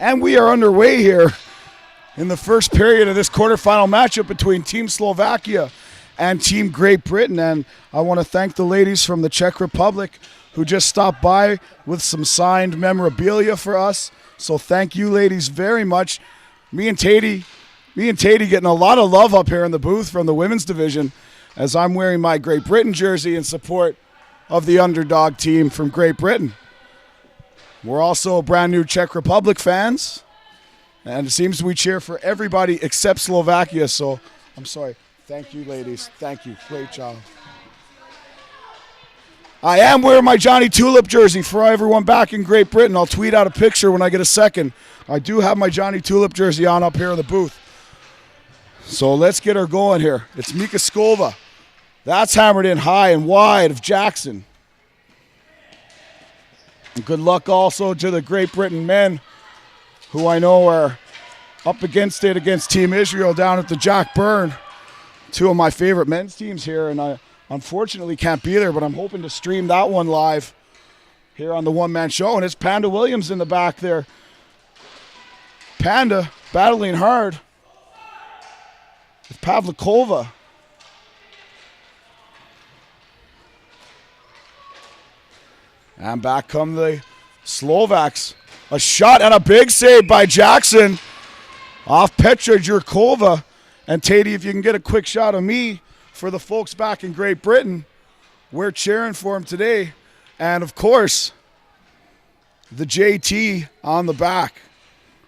And we are underway here in the first period of this quarterfinal matchup between Team Slovakia and Team Great Britain. And I want to thank the ladies from the Czech Republic who just stopped by with some signed memorabilia for us. So thank you, ladies, very much. Me and Tatey getting a lot of love up here in the booth from the women's division as I'm wearing my Great Britain jersey in support of the underdog team from Great Britain. We're also brand new Czech Republic fans, and it seems we cheer for everybody except Slovakia. So I'm sorry. Thank you, ladies. Thank you. Great job. I am wearing my Johnny Tulip jersey for everyone back in Great Britain. I'll tweet out a picture when I get a second. I do have my Johnny Tulip jersey on up here in the booth. So let's get her going here. It's Mika Skova. That's hammered in high and wide of Jackson. Good luck also to the Great Britain men who I know are up against it against Team Israel down at the Jack Byrne. Two of my favorite men's teams here, and I unfortunately can't be there, but I'm hoping to stream that one live here on the one-man show. And it's Panda Williams in the back there. Panda battling hard with Pavlikova. And back come the Slovaks. A shot and a big save by Jackson off Petra Jurkova. And Tatey, if you can get a quick shot of me for the folks back in Great Britain, we're cheering for him today. And of course, the JT on the back.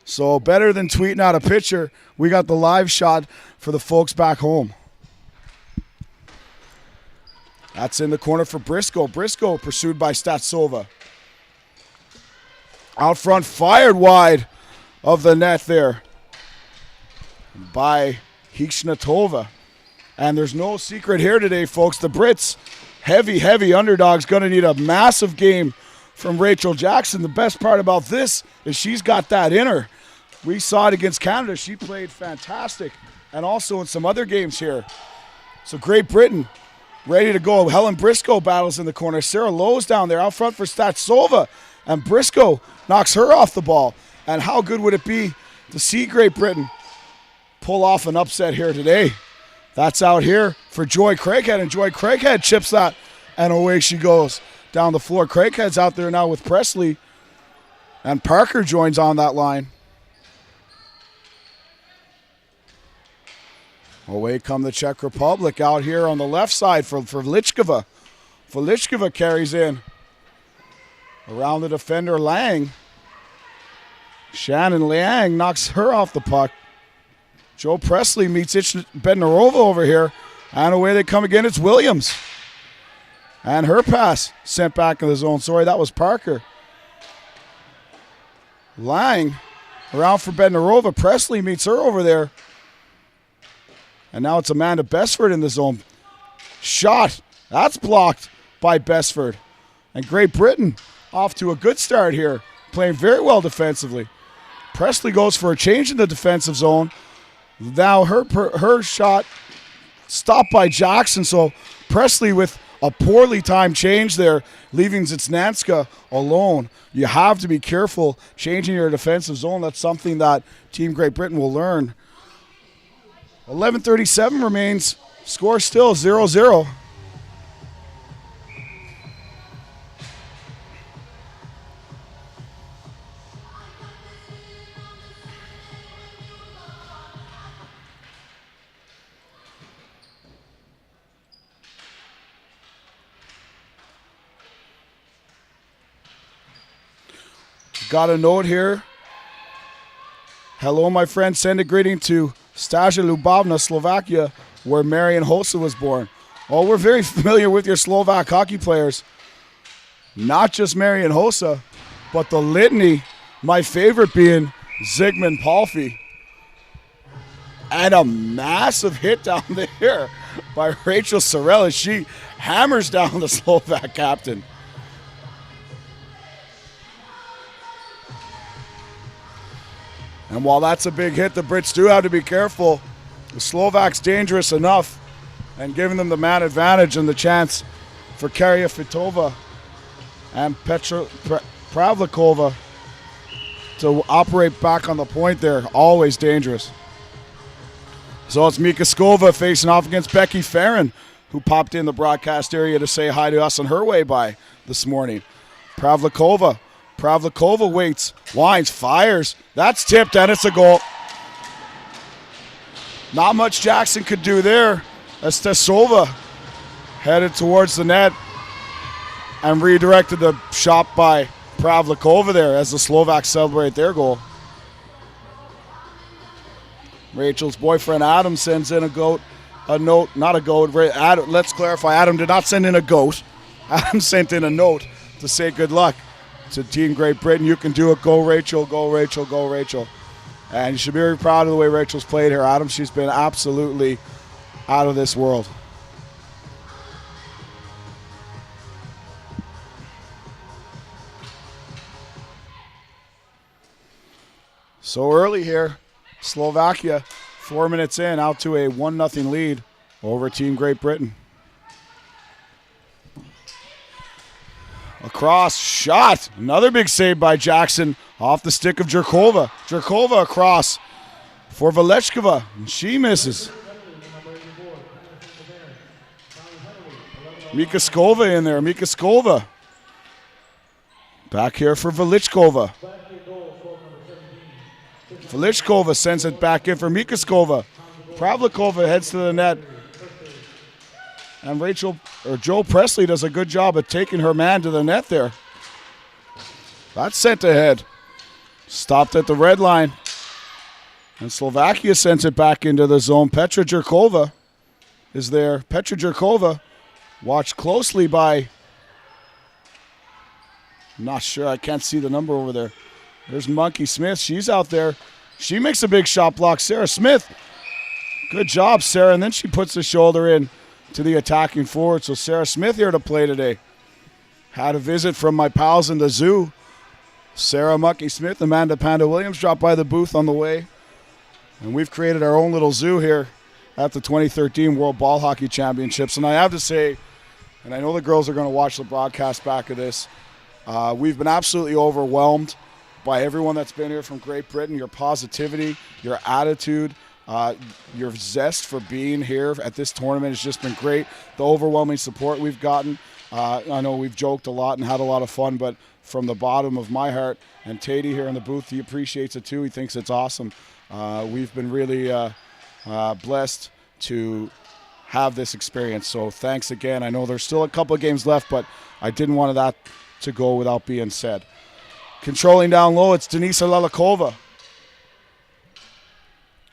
So better than tweeting out a picture, we got the live shot for the folks back home. That's in the corner for Briscoe. Briscoe pursued by Statsova. Out front, fired wide of the net there by Hichnatova. And there's no secret here today, folks. The Brits, heavy underdogs, going to need a massive game from Rachel Jackson. The best part about this is she's got that in her. We saw it against Canada. She played fantastic. And also in some other games here. So Great Britain ready to go. Helen Briscoe battles in the corner. Sarah Lowe's down there out front for Statsova. And Briscoe knocks her off the ball. And how good would it be to see Great Britain pull off an upset here today? That's out here for Joy Craighead. And Joy Craighead chips that. And away she goes down the floor. Craighead's out there now with Presley. And Parker joins on that line. Away come the Czech Republic out here on the left side for Lichkova. Lichkova carries in. Around the defender, Lang. Shannon Liang knocks her off the puck. Joe Presley meets Bednarova over here. And away they come again. It's Williams. And her pass sent back in the zone. Sorry, that was Parker. Lang around for Bednarova. Presley meets her over there. And now it's Amanda Besford in the zone. Shot. That's blocked by Besford. And Great Britain off to a good start here. Playing very well defensively. Presley goes for a change in the defensive zone. Now her shot stopped by Jackson. So Presley with a poorly timed change there, leaving Zitsnanska alone. You have to be careful changing your defensive zone. That's something that Team Great Britain will learn. 11:37 remains. Score still 0-0. Got a note here. Hello, my friend. Send a greeting to Stasia Lubovna, Slovakia, where Marian Hossa was born. Oh, we're very familiar with your Slovak hockey players. Not just Marian Hossa, but the litany, my favorite being Zygmunt Palffy. And a massive hit down there by Rachel Sorel as she hammers down the Slovak captain. And while that's a big hit, the Brits do have to be careful. The Slovaks dangerous enough and giving them the man advantage and the chance for Karya Fitova and Petra Pavlikova to operate back on the point there. Always dangerous. So it's Mika Skova facing off against Becky Farron, who popped in the broadcast area to say hi to us on her way by this morning. Pavlikova waits, winds, fires. That's tipped, and it's a goal. Not much Jackson could do there as Tesova headed towards the net and redirected the shot by Pavlikova there as the Slovaks celebrate their goal. Rachel's boyfriend Adam sends in let's clarify, Adam did not send in a goat. Adam sent in a note to say good luck to Team Great Britain. You can do it. Go Rachel, go Rachel, go Rachel. And you should be very proud of the way Rachel's played here, Adam. She's been absolutely out of this world. So early here, Slovakia, 4 minutes in, out to a 1-0 lead over Team Great Britain. Across, shot. Another big save by Jackson off the stick of Jerkova. Jerkova across for Velechkova, and she misses. Mika Skova in there. Mika Skova. Back here for Velichkova. Velichkova sends it back in for Mika Skova. Pavlikova heads to the net. And Joe Presley does a good job of taking her man to the net there. That's sent ahead. Stopped at the red line. And Slovakia sends it back into the zone. Petra Jerkova is there. Petra Jerkova, watched closely by, I'm not sure, I can't see the number over there. There's Monkey Smith. She's out there. She makes a big shot block. Sarah Smith. Good job, Sarah. And then she puts the shoulder in to the attacking forward. So Sarah Smith here to play today. Had a visit from my pals in the zoo. Sarah Monkey Smith, Amanda Panda Williams dropped by the booth on the way. And we've created our own little zoo here at the 2013 World Ball Hockey Championships. And I have to say, and I know the girls are going to watch the broadcast back of this, we've been absolutely overwhelmed by everyone that's been here from Great Britain. Your positivity, your attitude, your zest for being here at this tournament has just been great. The overwhelming support we've gotten. I know we've joked a lot and had a lot of fun, but from the bottom of my heart, and Tatey here in the booth, he appreciates it too. He thinks it's awesome. We've been really blessed to have this experience. So thanks again. I know there's still a couple of games left, but I didn't want that to go without being said. Controlling down low, it's Denisa Lalikova.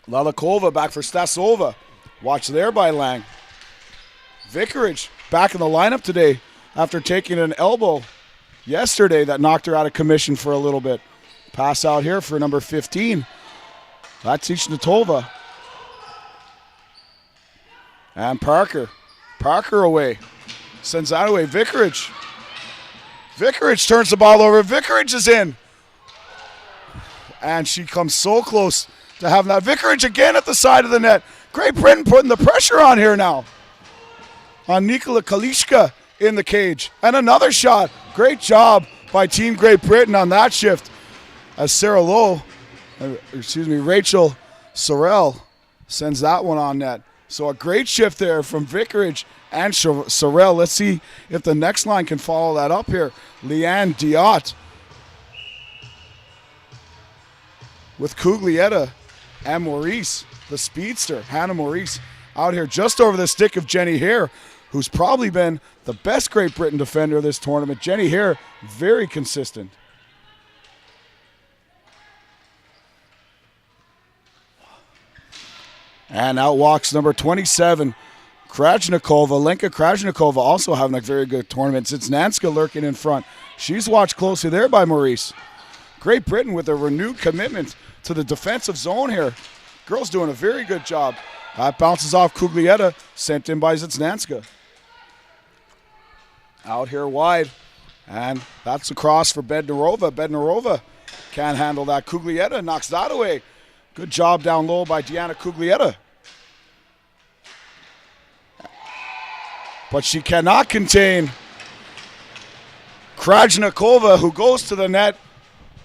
Lalikova back for Stasova. Watched there by Lang. Vicarage back in the lineup today after taking an elbow yesterday that knocked her out of commission for a little bit. Pass out here for number 15. That's Ichnatova. And Parker. Parker away. Sends that away. Vicarage. Vicarage turns the ball over. Vicarage is in. And she comes so close to having that. Vicarage again at the side of the net. Great Britain putting the pressure on here now. On Nikola Kalishka in the cage. And another shot. Great job by Team Great Britain on that shift. As Rachel Sorrell sends that one on net. So a great shift there from Vicarage and Sorrell. Let's see if the next line can follow that up here. Leanne Diot with Cuglietta and Maurice, the speedster, Hannah Maurice, out here just over the stick of Jenny Hare, who's probably been the best Great Britain defender of this tournament. Jenny Hare, very consistent. And out walks number 27, Krajnikova. Lenka Krajnikova also having a very good tournament. Zitsnanska lurking in front. She's watched closely there by Maurice. Great Britain with a renewed commitment to the defensive zone here. Girls doing a very good job. That bounces off Cuglietta, sent in by Zitsnanska. Out here wide. And that's a cross for Bednarova. Bednarova can't handle that. Cuglietta knocks that away. Good job down low by Deanna Cuglietta. But she cannot contain Krajnikova, who goes to the net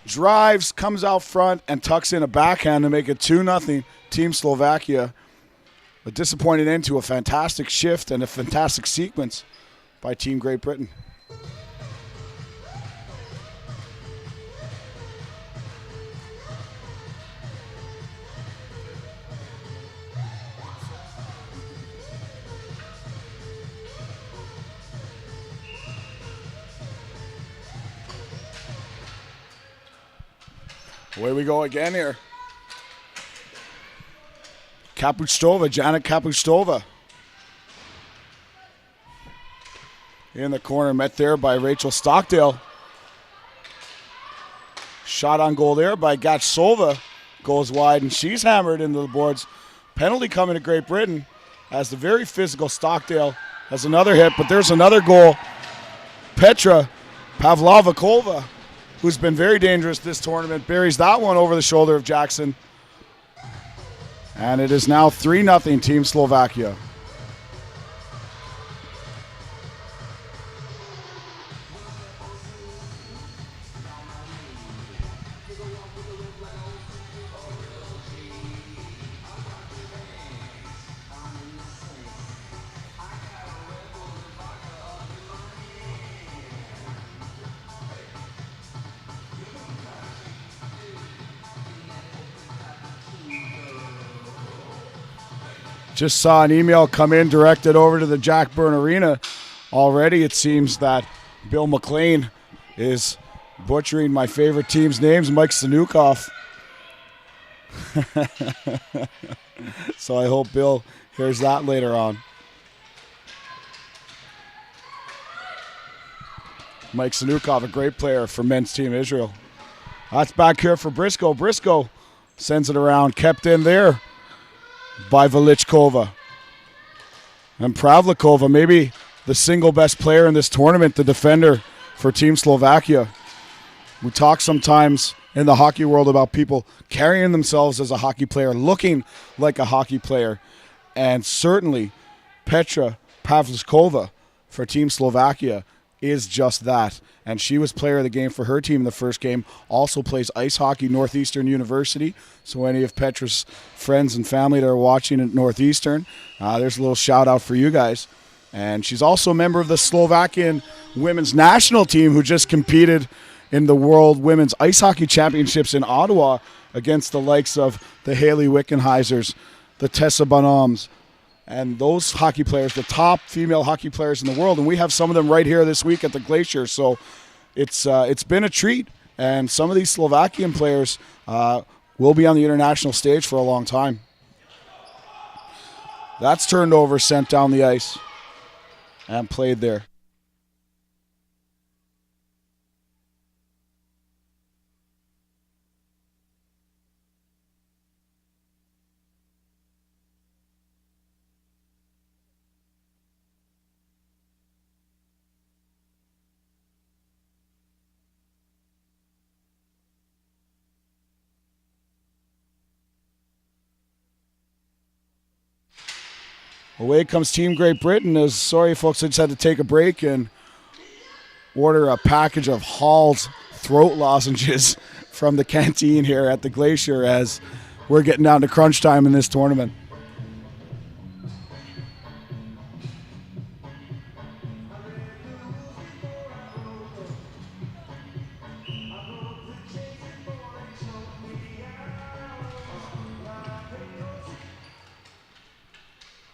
drives, comes out front, and tucks in a backhand to make it 2-0 Team Slovakia. A disappointing end to a fantastic shift and a fantastic sequence by Team Great Britain. Away we go again here. Kapustova, Janet Kapustova. In the corner, met there by Rachel Stockdale. Shot on goal there by Gatchsova. Goes wide, and she's hammered into the boards. Penalty coming to Great Britain as the very physical Stockdale has another hit, but there's another goal. Petra Pavlovakova, who's been very dangerous this tournament, buries that one over the shoulder of Jackson. And it is now 3-0 Team Slovakia. Just saw an email come in directed over to the Jack Byrne Arena. Already it seems that Bill McLean is butchering my favorite team's names, Mike Sanukov. So I hope Bill hears that later on. Mike Sanukov, a great player for men's team Israel. That's back here for Briscoe. Briscoe sends it around, kept in there by Velichkova. And Pavlikova, maybe the single best player in this tournament, the defender for Team Slovakia. We talk sometimes in the hockey world about people carrying themselves as a hockey player, looking like a hockey player. And certainly Petra Pavlikova for Team Slovakia is just that. And she was player of the game for her team in the first game. Also plays ice hockey, Northeastern University. So any of Petra's friends and family that are watching at Northeastern, there's a little shout out for you guys. And she's also a member of the Slovakian women's national team who just competed in the World Women's Ice Hockey Championships in Ottawa against the likes of the Haley Wickenheisers, the Tessa Bonhams, and those hockey players, the top female hockey players in the world. And we have some of them right here this week at the Glacier. So it's been a treat. And some of these Slovakian players will be on the international stage for a long time. That's turned over, sent down the ice, and played there. Away comes Team Great Britain. Sorry, folks, I just had to take a break and order a package of Hall's throat lozenges from the canteen here at the Glacier as we're getting down to crunch time in this tournament.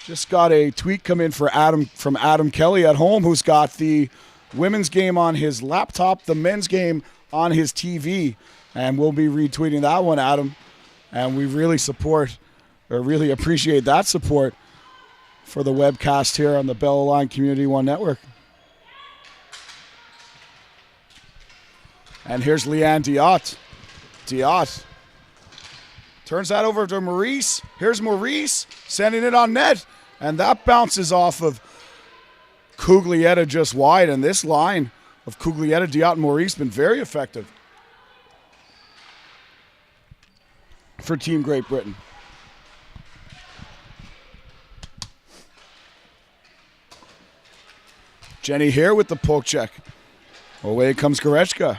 Just got a tweet come in from Adam Kelly at home, who's got the women's game on his laptop, the men's game on his TV. And we'll be retweeting that one, Adam. And we really really appreciate that support for the webcast here on the Bell Line Community One Network. And here's Leanne Diot. Diot turns that over to Maurice. Here's Maurice sending it on net. And that bounces off of Cuglietta just wide. And this line of Cuglietta, Diot, and Maurice been very effective for Team Great Britain. Jenny here with the poke check. Away comes Goretzka.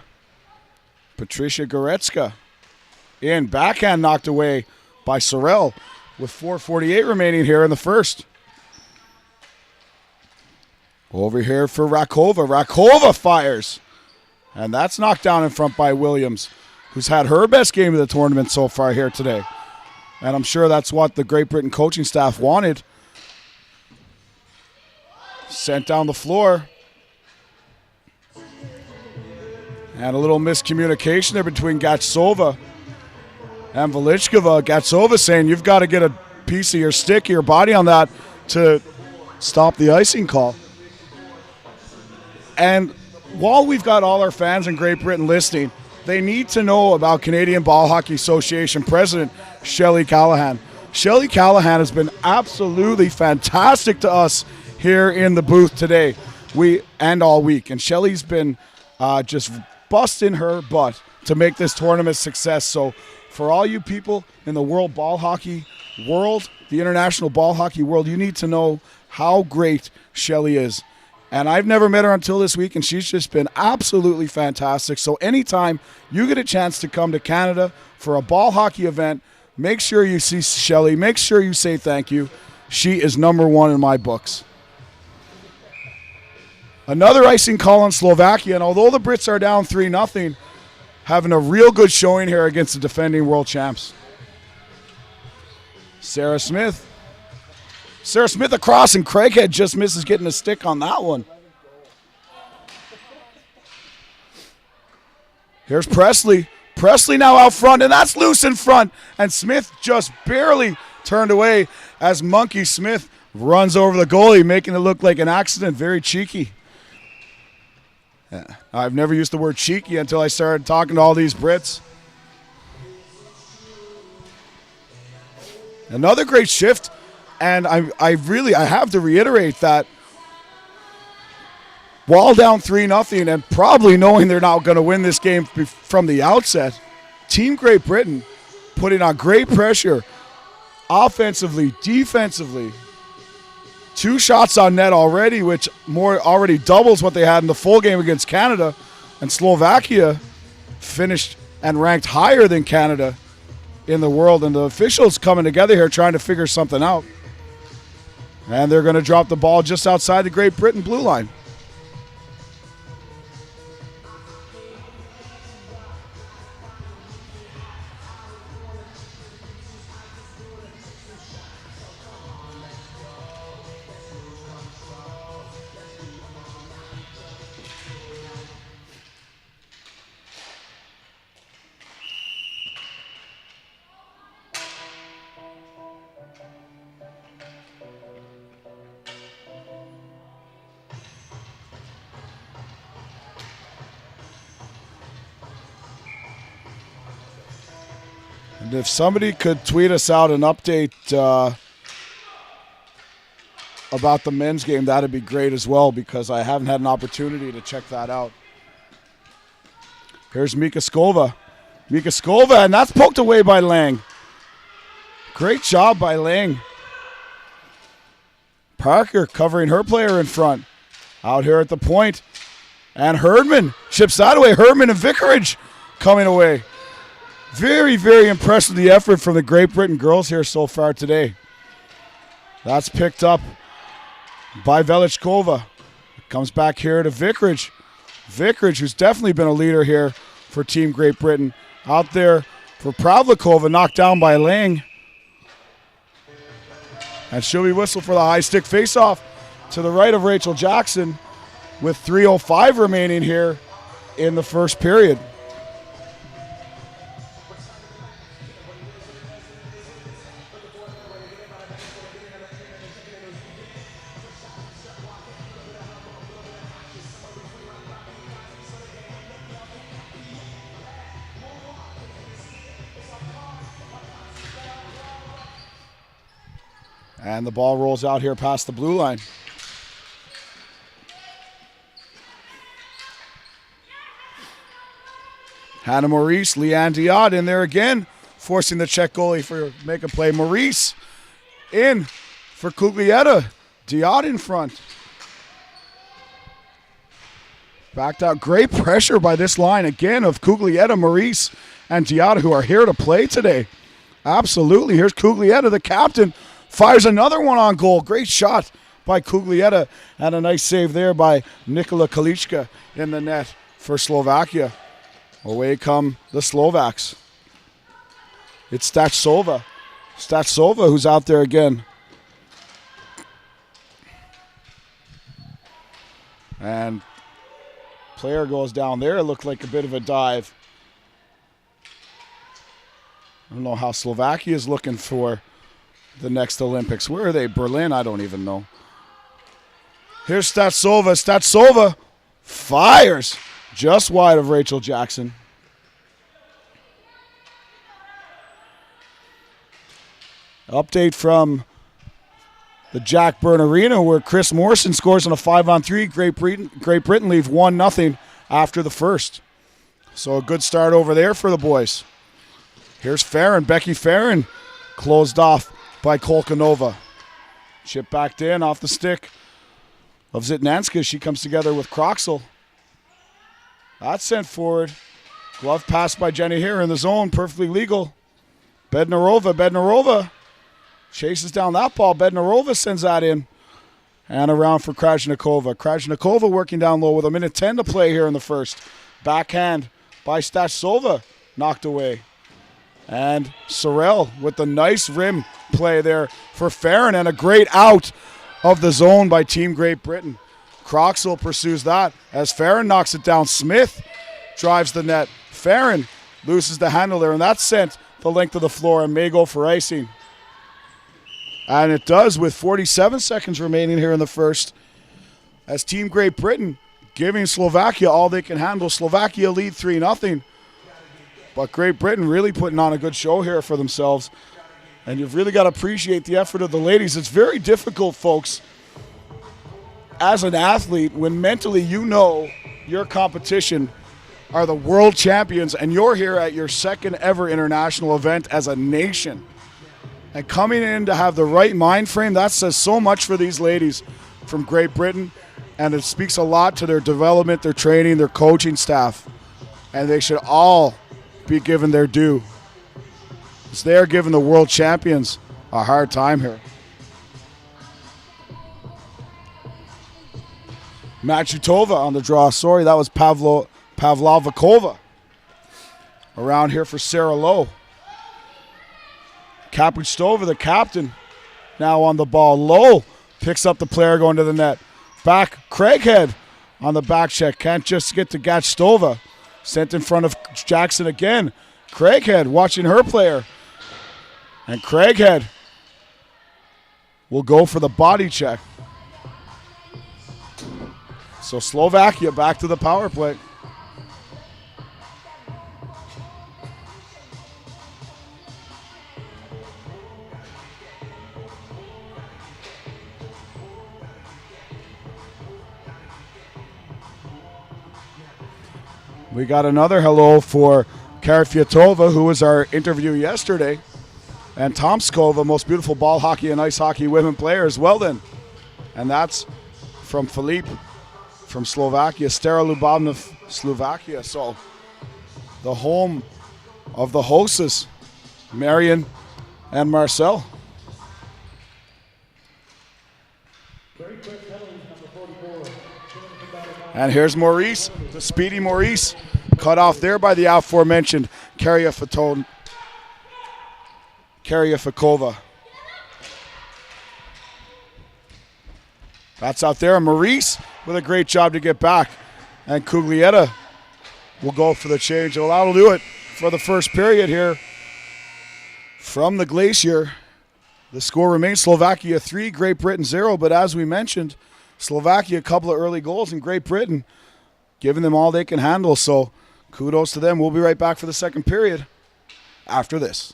Patricia Goretzka in. Backhand knocked away by Sorel with 4:48 remaining here in the first. Over here for Rakova. Rakova fires. And that's knocked down in front by Williams, who's had her best game of the tournament so far here today. And I'm sure that's what the Great Britain coaching staff wanted. Sent down the floor. And a little miscommunication there between Gatsova and Velichkova. Gatsova saying, you've got to get a piece of your stick, your body on that to stop the icing call. And while we've got all our fans in Great Britain listening, they need to know about Canadian Ball Hockey Association President Shelley Callahan. Shelley Callahan has been absolutely fantastic to us here in the booth today and all week. And Shelley's been just busting her butt to make this tournament a success. So for all you people in the world ball hockey world, the international ball hockey world, you need to know how great Shelley is. And I've never met her until this week, and she's just been absolutely fantastic. So anytime you get a chance to come to Canada for a ball hockey event, make sure you see Shelley. Make sure you say thank you. She is number one in my books. Another icing call on Slovakia, and although the Brits are down 3-0, having a real good showing here against the defending world champs. Sarah Smith across, and Craighead just misses getting a stick on that one. Here's Presley. Presley now out front, and that's loose in front. And Smith just barely turned away as Monkey Smith runs over the goalie, making it look like an accident. Very cheeky. Yeah. I've never used the word cheeky until I started talking to all these Brits. Another great shift. And I have to reiterate that while down 3-0 and probably knowing they're not going to win this game from the outset, Team Great Britain putting on great pressure offensively, defensively. 2 shots on net already, which already doubles what they had in the full game against Canada. And Slovakia finished and ranked higher than Canada in the world. And the officials coming together here trying to figure something out. And they're going to drop the ball just outside the Great Britain blue line. And if somebody could tweet us out an update about the men's game, that'd be great as well, because I haven't had an opportunity to check that out. Here's Mika Skova. And that's poked away by Lang. Great job by Lang. Parker covering her player in front. Out here at the point. And Herdman chips that away. Herdman and Vicarage coming away. Very, very impressed with the effort from the Great Britain girls here so far today. That's picked up by Velichkova. Comes back here to Vicarage. Vicarage, who's definitely been a leader here for Team Great Britain. Out there for Pavlikova, knocked down by Lang. And she'll be whistled for the high stick faceoff to the right of Rachel Jackson with 3:05 remaining here in the first period. And the ball rolls out here past the blue line. Hannah Maurice, Leanne Diot in there again, forcing the Czech goalie for make a play. Maurice in for Kuglietta. Diot in front. Backed out. Great pressure by this line again of Cuglietta, Maurice, and Giada, who are here to play today. Absolutely. Here's Cuglietta, the captain. Fires another one on goal. Great shot by Cuglietta. And a nice save there by Nikola Kalichka in the net for Slovakia. Away come the Slovaks. It's Stachsova. Stachsova who's out there again. And player goes down there. It looked like a bit of a dive. I don't know how Slovakia is looking for the next Olympics. Where are they? Berlin? I don't even know. Here's Stachsova. Stachsova fires just wide of Rachel Jackson. Update from the Jack Byrne Arena where Chris Morrison scores on a 5-on-3. Great Britain leave 1-0 after the first. So a good start over there for the boys. Here's Farron. Becky Farron closed off by Kolkanova. Chip backed in off the stick of Zitnanska. She comes together with Croxel. That's sent forward. Glove pass by Jenny here in the zone. Perfectly legal. Bednarova chases down that ball. Bednarova sends that in. And around for Krajnikova. Krajnikova working down low with 1:10 to play here in the first. Backhand by Stachsova. Knocked away. And Sorrell with the nice rim play there for Farron. And a great out of the zone by Team Great Britain. Croxel pursues that as Farron knocks it down. Smith drives the net. Farron loses the handle there. And that's sent the length of the floor and may go for icing. And it does with 47 seconds remaining here in the first. As Team Great Britain giving Slovakia all they can handle. Slovakia lead 3-0. But Great Britain really putting on a good show here for themselves. And you've really got to appreciate the effort of the ladies. It's very difficult, folks, as an athlete, when mentally you know your competition are the world champions and you're here at your second ever international event as a nation. And coming in to have the right mind frame, that says so much for these ladies from Great Britain. And it speaks a lot to their development, their training, their coaching staff. And they should all be given their due. Because they are giving the world champions a hard time here. Machutova on the draw. Sorry, that was Pavlovakova. Around here for Sarah Lowe. Kapustova, the captain, now on the ball. Lowe picks up the player going to the net. Back, Craighead on the back check. Can't just get to Gatstova. Sent in front of Jackson again. Craighead watching her player. And Craighead will go for the body check. So Slovakia back to the power play. We got another hello for Karafiatova, who was our interview yesterday, and Tomskova, most beautiful ball hockey and ice hockey women player as well then. And that's from Filip from Slovakia, Stara Lubovna, Slovakia. So the home of the hostess, Marion and Marcel. And here's Maurice, the speedy Maurice, cut off there by the aforementioned Karyafikova. That's out there. Maurice with a great job to get back. And Cuglietta will go for the change. Well, that'll do it for the first period here from the Glacier. The score remains Slovakia 3, Great Britain 0. But as we mentioned, Slovakia, a couple of early goals, and Great Britain giving them all they can handle. So kudos to them. We'll be right back for the second period after this.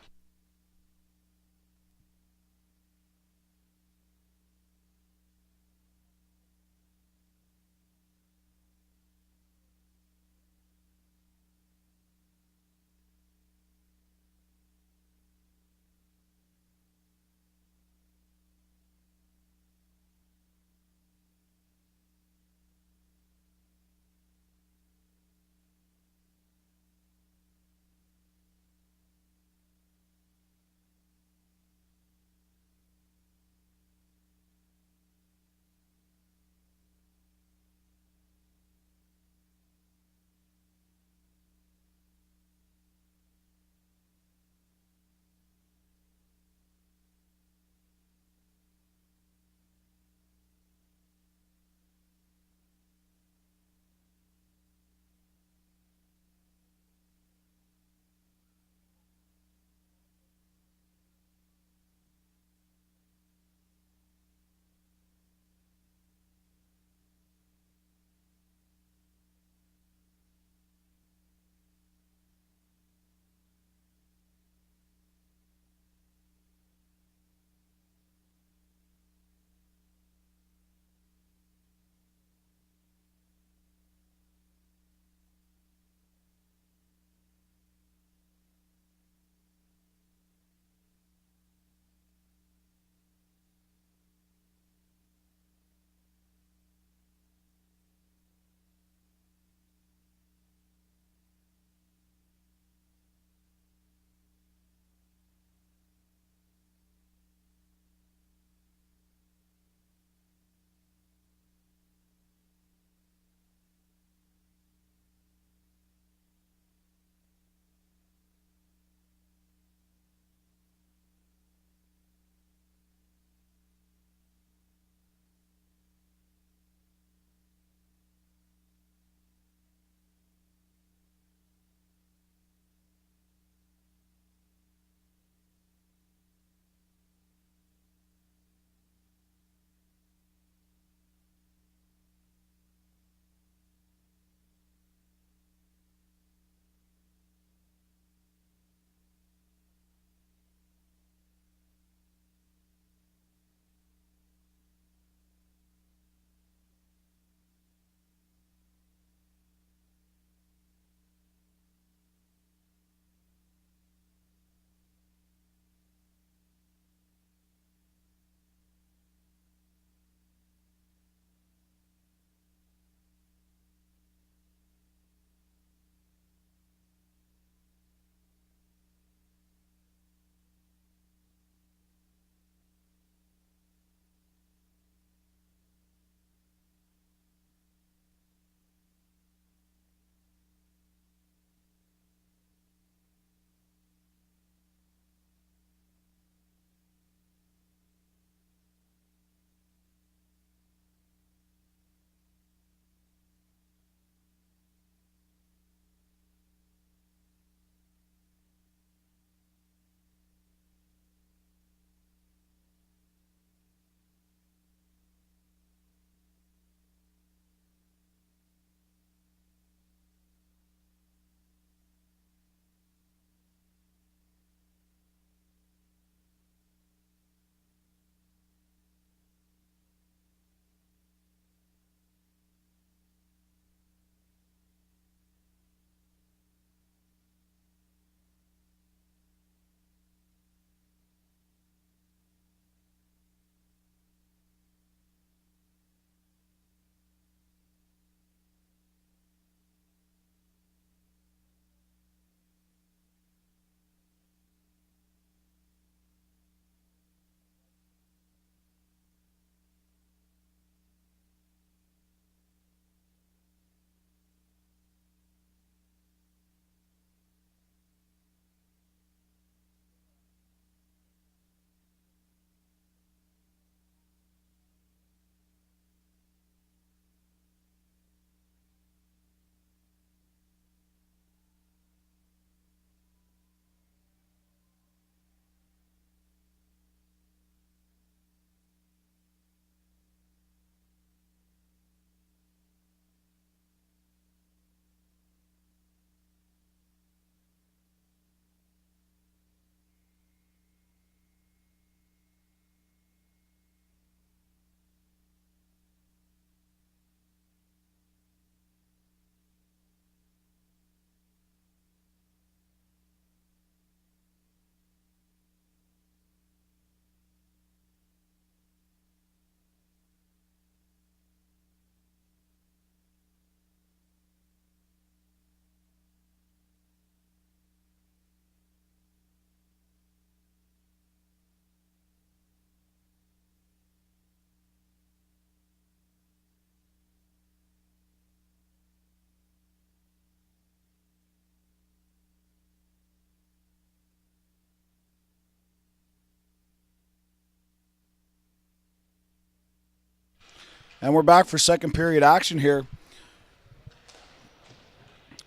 And we're back for second period action here.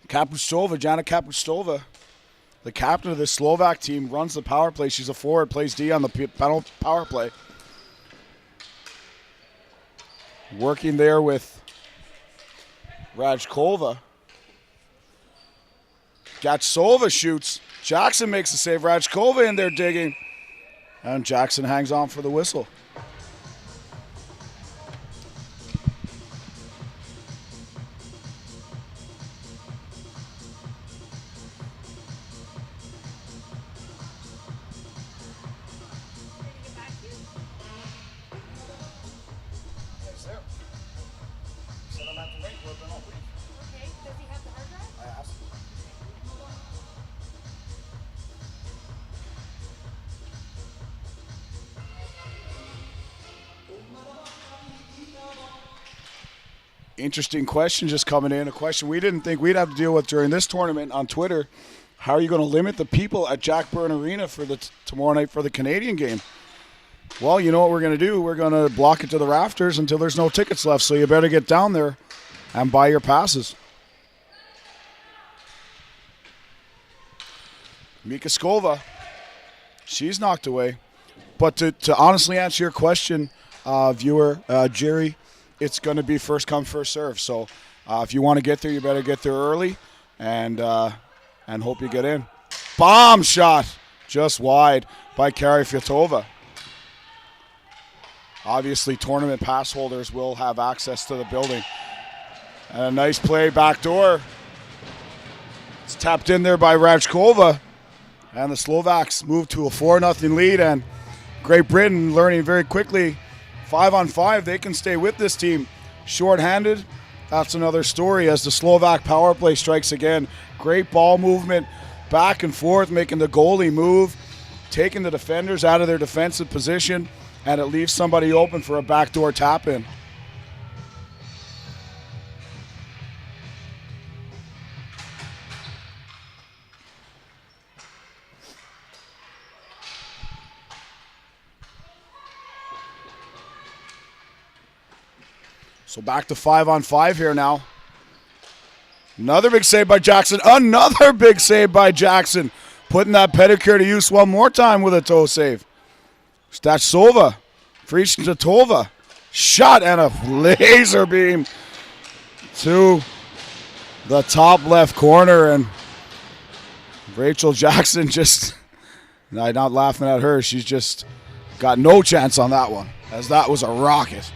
Jana Kapustova, the captain of this Slovak team, runs the power play. She's a forward, plays D on the power play. Working there with Rajkova. Gatsova shoots. Jackson makes the save. Rajkova in there digging. And Jackson hangs on for the whistle. Interesting question just coming in. A question we didn't think we'd have to deal with during this tournament on Twitter. How are you going to limit the people at Jack Byrne Arena for the tomorrow night for the Canadian game? Well, you know what we're going to do? We're going to block it to the rafters until there's no tickets left. So you better get down there and buy your passes. Mika Skova, she's knocked away. But to honestly answer your question, viewer, Jerry, it's going to be first come, first serve. So if you want to get there, you better get there early and hope you get in. Bomb shot just wide by Kari Fyatova. Obviously, tournament pass holders will have access to the building. And a nice play backdoor. It's tapped in there by Rajkova. And the Slovaks move to a 4-0 lead. And Great Britain learning very quickly 5-on-5, they can stay with this team. Short-handed, that's another story as the Slovak power play strikes again. Great ball movement, back and forth, making the goalie move, taking the defenders out of their defensive position, and it leaves somebody open for a backdoor tap-in. So back to 5-on-5 here now. Another big save by Jackson. Another big save by Jackson. Putting that pedicure to use one more time with a toe save. Stachsova. Frischnitova. Shot and a laser beam to the top left corner. And Rachel Jackson just, not laughing at her. She's just got no chance on that one, as that was a rocket.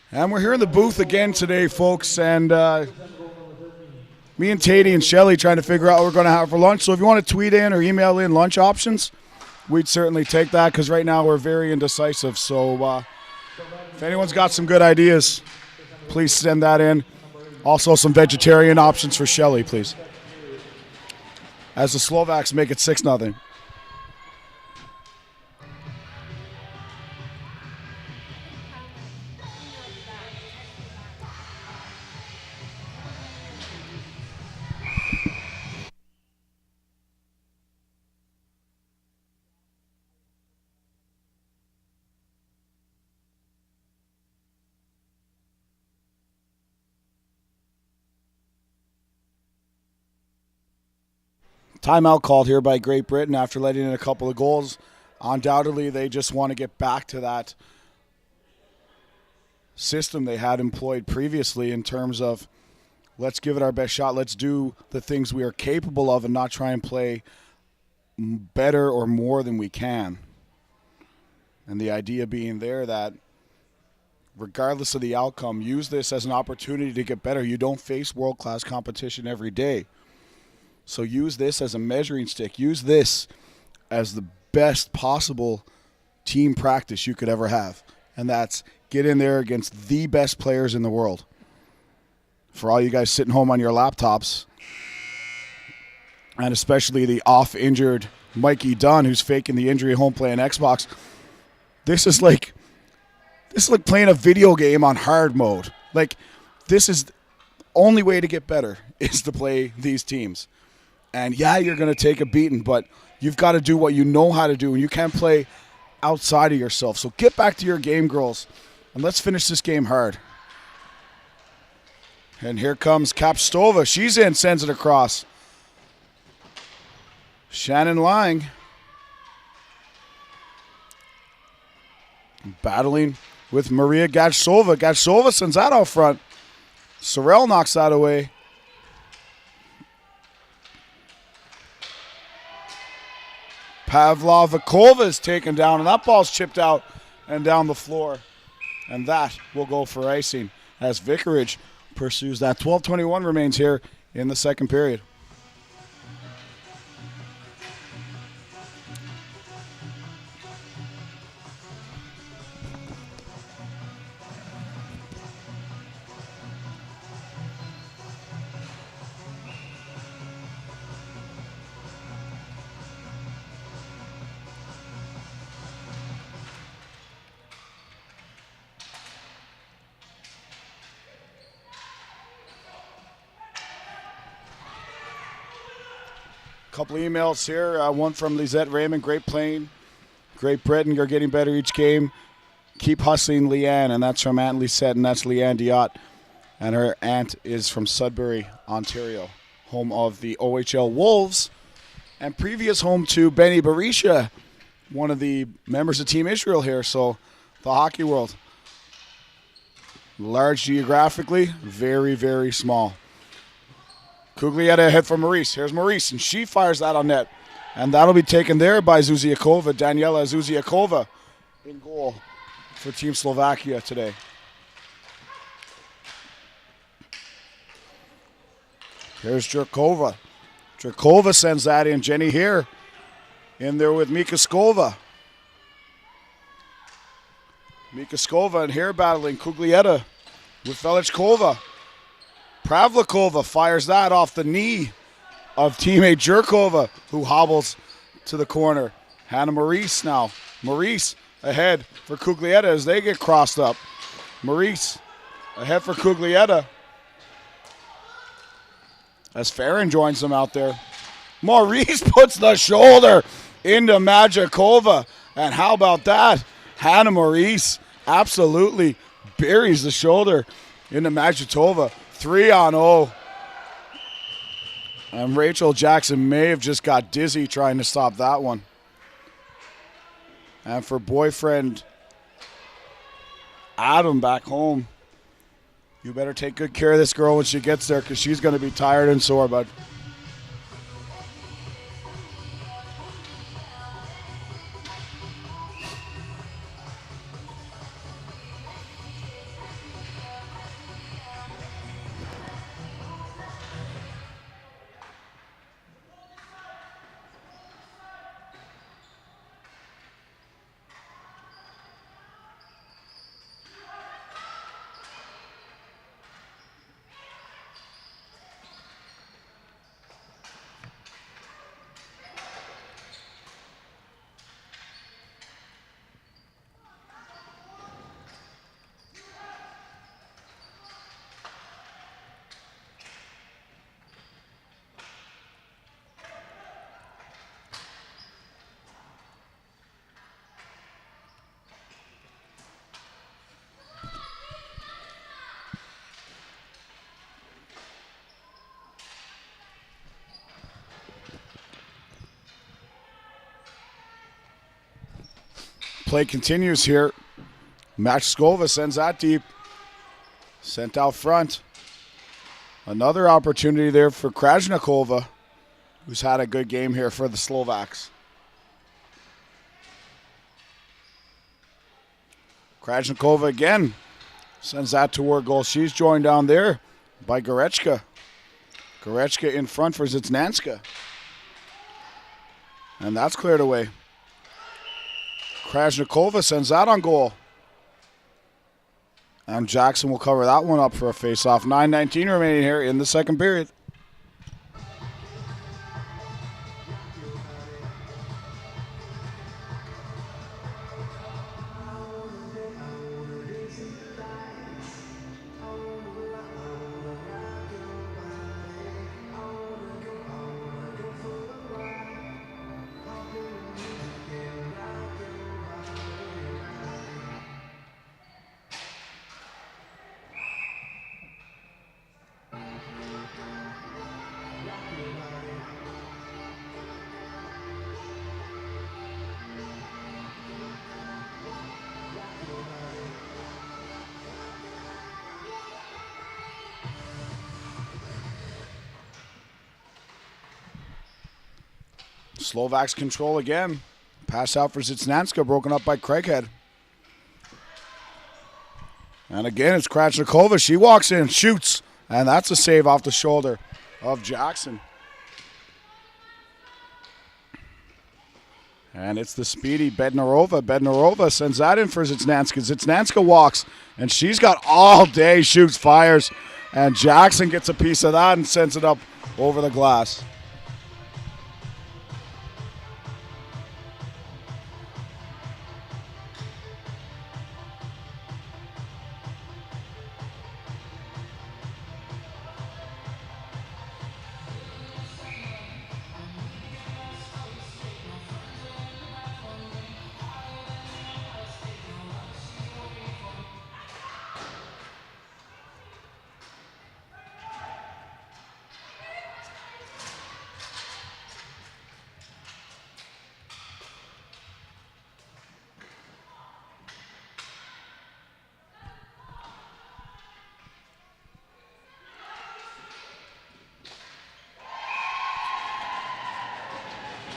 And we're here in the booth again today, folks, and me and Tatey and Shelly trying to figure out what we're going to have for lunch. So if you want to tweet in or email in lunch options, we'd certainly take that because right now we're very indecisive. So if anyone's got some good ideas, please send that in. Also some vegetarian options for Shelly, please. As the Slovaks make it 6-0. Timeout called here by Great Britain after letting in a couple of goals. Undoubtedly, they just want to get back to that system they had employed previously in terms of let's give it our best shot. Let's do the things we are capable of and not try and play better or more than we can. And the idea being there that regardless of the outcome, use this as an opportunity to get better. You don't face world-class competition every day. So use this as a measuring stick. Use this as the best possible team practice you could ever have. And that's get in there against the best players in the world. for all you guys sitting home on your laptops, and especially the off-injured Mikey Dunn, who's faking the injury at home playing Xbox. This is like playing a video game on hard mode. Like, this is the only way to get better is to play these teams. And yeah, you're going to take a beating, but you've got to do what you know how to do, and you can't play outside of yourself. So get back to your game, girls, and let's finish this game hard. And here comes Kapstova. She's in, sends it across. Shannon Lang battling with Maria Gachsova. Gachsova sends that out front. Sorrell knocks that away. Pavlovakova is taken down, and that ball's chipped out and down the floor. And that will go for icing as Vicarage pursues that. 12:21 remains here in the second period. Couple emails here. One from Lisette Raymond. Great playing. Great Britain. You're getting better each game. Keep hustling, Leanne. And that's from Aunt Lisette, and that's Leanne Diot. And her aunt is from Sudbury, Ontario, home of the OHL Wolves, and previous home to Benny Berisha, one of the members of Team Israel here. So the hockey world, large geographically, very, very small. Kuglietta ahead for Maurice. Here's Maurice, and she fires that on net. And that'll be taken there by Zuziakova. Daniela Zuziakova in goal for Team Slovakia today. Here's Jerkova. Jerkova sends that in. Jenny here in there with Mika Skova. Mika Skova and here battling Kuglietta with Velichkova. Pavlikova fires that off the knee of teammate Jerkova, who hobbles to the corner. Hannah Maurice now. Maurice ahead for Kuglietta as they get crossed up. Maurice ahead for Kuglietta as Farron joins them out there. Maurice puts the shoulder into Magikova. And how about that? Hannah Maurice absolutely buries the shoulder into Magikova. 3-0. And Rachel Jackson may have just got dizzy trying to stop that one. And for boyfriend Adam back home, you better take good care of this girl when she gets there, because she's going to be tired and sore, bud. Play continues here. Matchkova sends that deep. Sent out front. Another opportunity there for Krajnikova, who's had a good game here for the Slovaks. Krajnikova again sends that toward goal. She's joined down there by Gorechka. Gorechka in front for Zitsnanska. And that's cleared away. Krajnikova sends that on goal. And Jackson will cover that one up for a face-off. 9:19 remaining here in the second period. Slovaks control again. Pass out for Zitsnanska, broken up by Craighead. And again, it's Krachnikova. She walks in, shoots, and that's a save off the shoulder of Jackson. And it's the speedy Bednarova. Bednarova sends that in for Zitsnanska. Zitsnanska walks, and she's got all day, shoots, fires, and Jackson gets a piece of that and sends it up over the glass.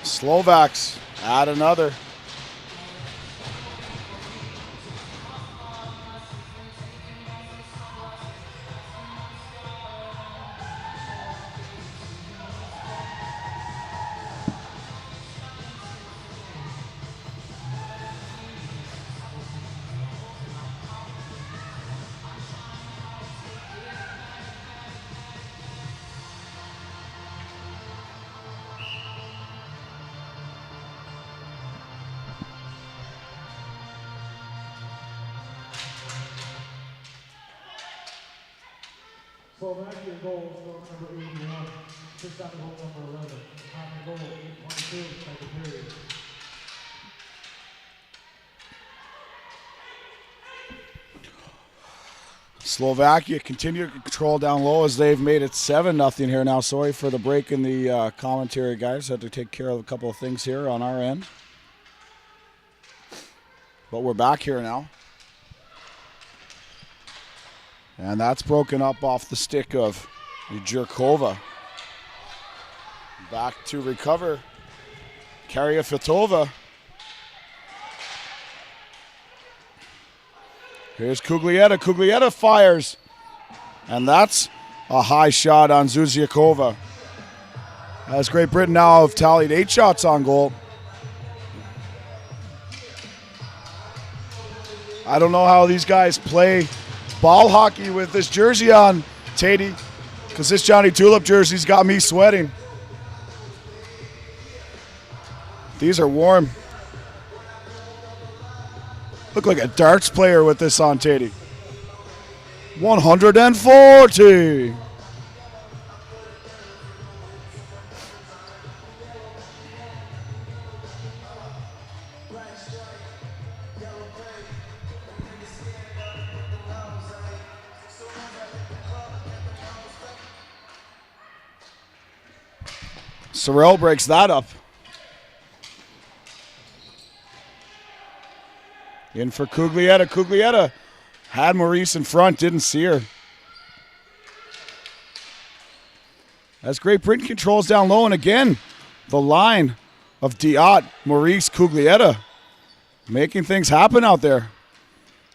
Slovaks add another. Slovakia goal, score number 81. Just on goal number 11. Time to goal, 8:22, second period. Slovakia continue to control down low as they've made it 7-0 here now. Sorry for the break in the commentary, guys. Had to take care of a couple of things here on our end. But we're back here now. And that's broken up off the stick of Jurkova. Back to recover. Karyafitova. Here's Kuglietta. Kuglietta fires. And that's a high shot on Zuziakova. As Great Britain now have tallied 8 shots on goal. I don't know how these guys play ball hockey with this jersey on, Tatey, because this Johnny Tulip jersey's got me sweating. These are warm. Look like a darts player with this on, Tatey. 140. Sorrell breaks that up. In for Kuglietta. Kuglietta had Maurice in front, didn't see her. As Great Britain controls down low, and again, the line of Diot, Maurice, Kuglietta, making things happen out there.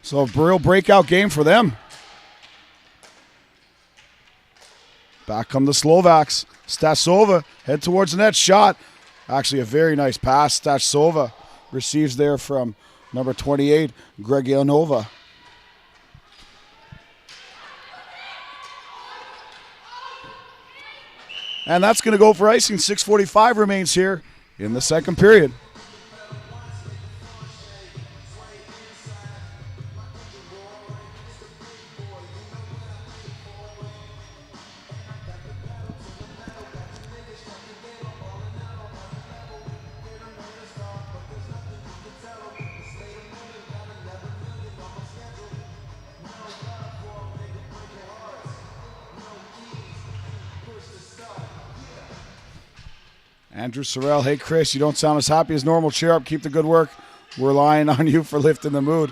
So a real breakout game for them. Back come the Slovaks. Stasova head towards the net. Shot. Actually a very nice pass. Stasova receives there from number 28, Gregionova. And that's going to go for icing. 6:45 remains here in the second period. Andrew Sorrell, hey Chris, you don't sound as happy as normal. Cheer up, keep the good work. We're relying on you for lifting the mood.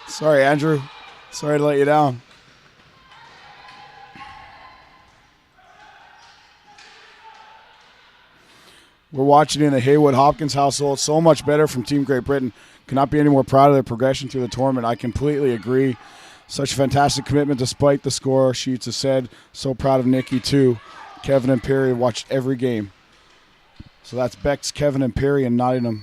Sorry, Andrew. Sorry to let you down. We're watching in the Haywood-Hopkins household. So much better from Team Great Britain. Cannot be any more proud of their progression through the tournament. I completely agree. Such a fantastic commitment despite the score. Sheets has said. So proud of Nikki, too. Kevin and Perry watched every game. So that's Beck's, Kevin, and Perry in Nottingham.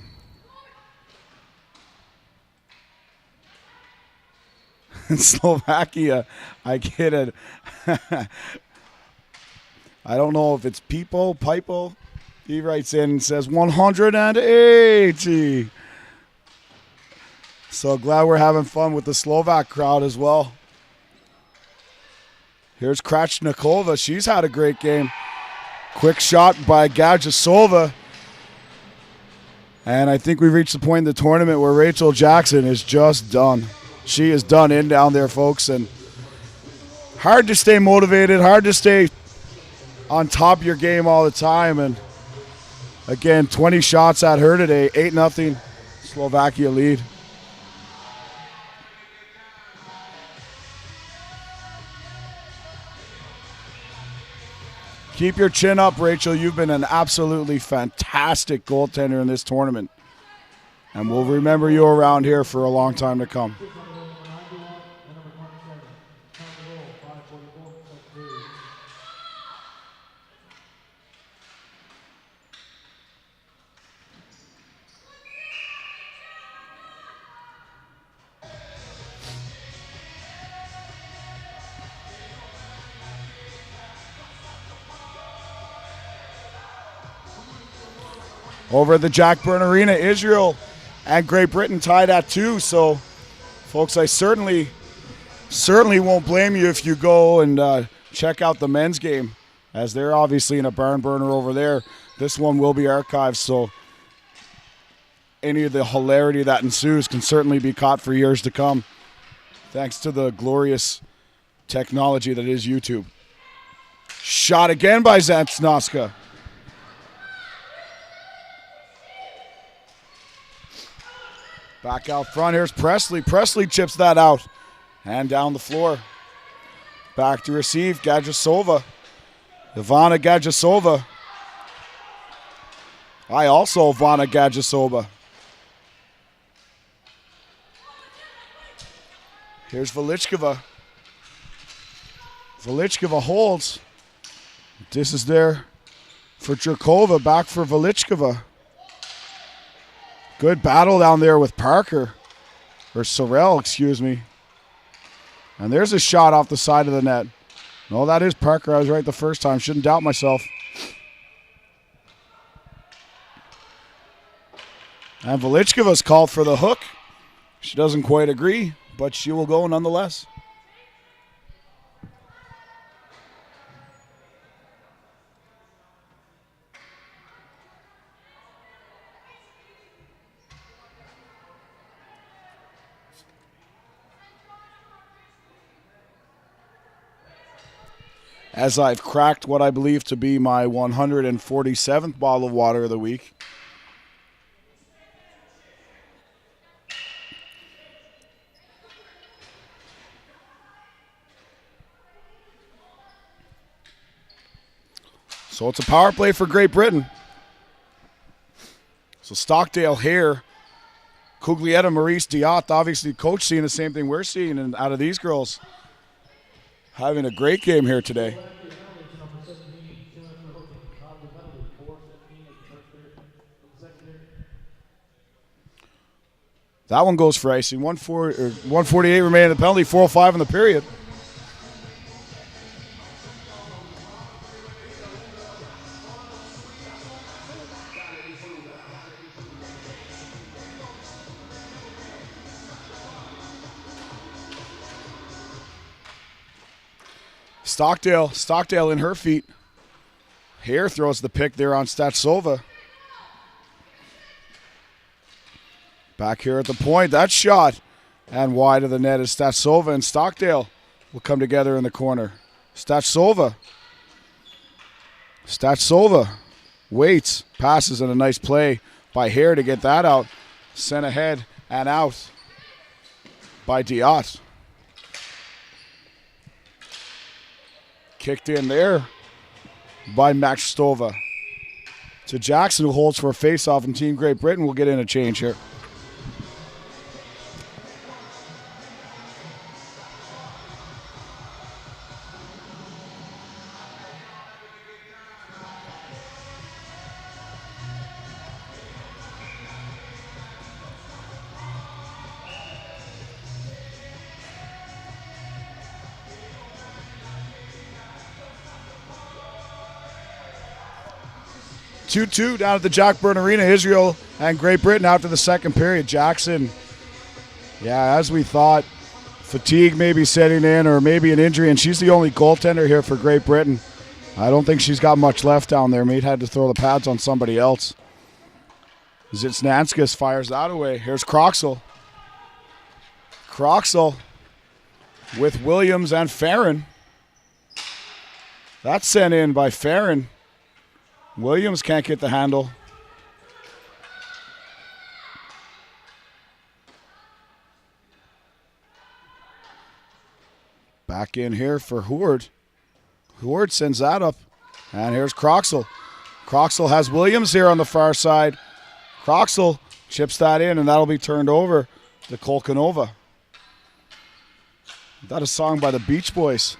Slovakia, I get it. I don't know if it's Pipo. He writes in and says 180. So glad we're having fun with the Slovak crowd as well. Here's Krachnikova. She's had a great game. Quick shot by Gadjasova. And I think we've reached the point in the tournament where Rachel Jackson is just done. She is done in down there, folks. And hard to stay motivated, hard to stay on top of your game all the time. And again, 20 shots at her today, 8-0, Slovakia lead. Keep your chin up, Rachel. You've been an absolutely fantastic goaltender in this tournament. And we'll remember you around here for a long time to come. Over at the Jack Byrne Arena, Israel and Great Britain tied at 2. So, folks, I certainly won't blame you if you go and check out the men's game, as they're obviously in a barn burner over there. This one will be archived, so any of the hilarity that ensues can certainly be caught for years to come, thanks to the glorious technology that is YouTube. Shot again by Zatsnoska. Back out front, here's Presley. Presley chips that out. And down the floor. Back to receive, Gadjasova. Ivana Gadjasova. Ivana Gadjasova. Here's Velichkova. Velichkova holds. This is there for Jerkova. Back for Velichkova. Good battle down there with Parker. Or Sorrell, excuse me. And there's a shot off the side of the net. No, that is Parker. I was right the first time. Shouldn't doubt myself. And Velichkova's called for the hook. She doesn't quite agree, but she will go nonetheless. As I've cracked what I believe to be my 147th bottle of water of the week. So it's a power play for Great Britain. So Stockdale, Hare, Cuglietta, Maurice, Diot, obviously coach seeing the same thing we're seeing and out of these girls. Having a great game here today. That one goes for icing. 148 remaining in the penalty, 4:05 in the period. Stockdale in her feet. Hare throws the pick there on Stachsova. Back here at the point, that shot. And wide of the net is Stachsova, and Stockdale will come together in the corner. Stachsova waits, passes, and a nice play by Hare to get that out. Sent ahead and out by Diot. Kicked in there by Maxstova. To Jackson, who holds for a face-off, and Team Great Britain will get in a change here. Two down at the Jack Byrne Arena. Israel and Great Britain after the second period. Jackson, as we thought, fatigue maybe setting in or maybe an injury, and she's the only goaltender here for Great Britain. I don't think she's got much left down there. Mate had to throw the pads on somebody else. Zitsnanskis fires that away. Here's Croxall. Croxall with Williams and Farron. That's sent in by Farron. Williams can't get the handle. Back in here for Hoard. Hoard sends that up. And here's Croxall. Croxall has Williams here on the far side. Croxall chips that in, and that'll be turned over to Kolkanova. That a song by the Beach Boys.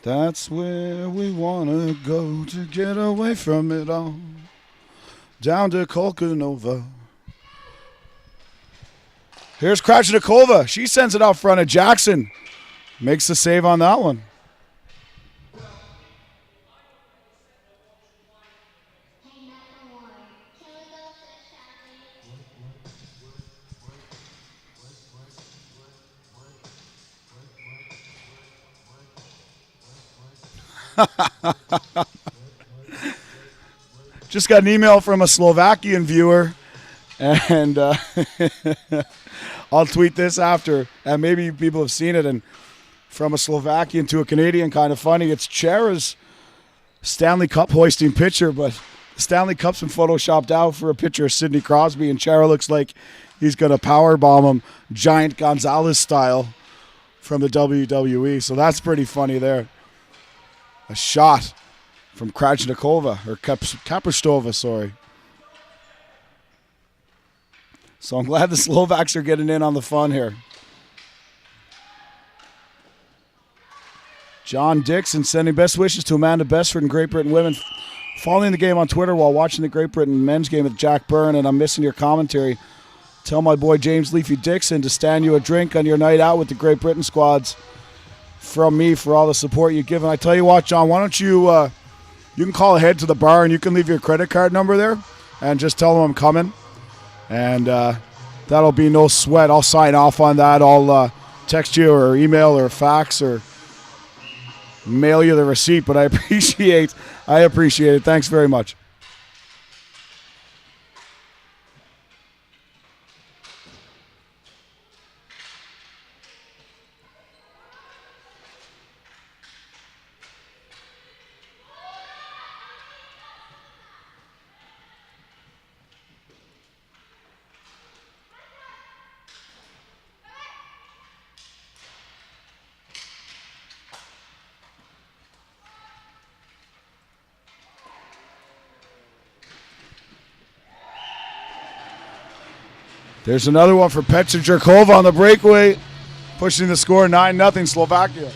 That's where we want to go to get away from it all. Down to Kolkanova. Here's Krajnikova. She sends it out front of Jackson. Makes the save on that one. Just got an email from a Slovakian viewer, and I'll tweet this after, and maybe people have seen it. And from a Slovakian to a Canadian, kind of funny. It's Chera's Stanley Cup hoisting picture, but the Stanley Cup's been photoshopped out for a picture of Sidney Crosby, and Chera looks like he's going to powerbomb him, Giant Gonzalez style, from the WWE. So that's pretty funny there. A shot from Krajnikova, or Kapustova, sorry. So I'm glad the Slovaks are getting in on the fun here. John Dixon sending best wishes to Amanda Besford and Great Britain women. Following the game on Twitter while watching the Great Britain men's game with Jack Byrne, and I'm missing your commentary. Tell my boy James Leafy Dixon to stand you a drink on your night out with the Great Britain squads. From me for all the support you give. And I tell you what, John, why don't you you can call ahead to the bar and you can leave your credit card number there and just tell them I'm coming. And that'll be no sweat. I'll sign off on that. I'll text you or email or fax or mail you the receipt. But I appreciate it. Thanks very much. There's another one for Petra Jerkova on the breakaway, pushing the score 9-0 Slovakia.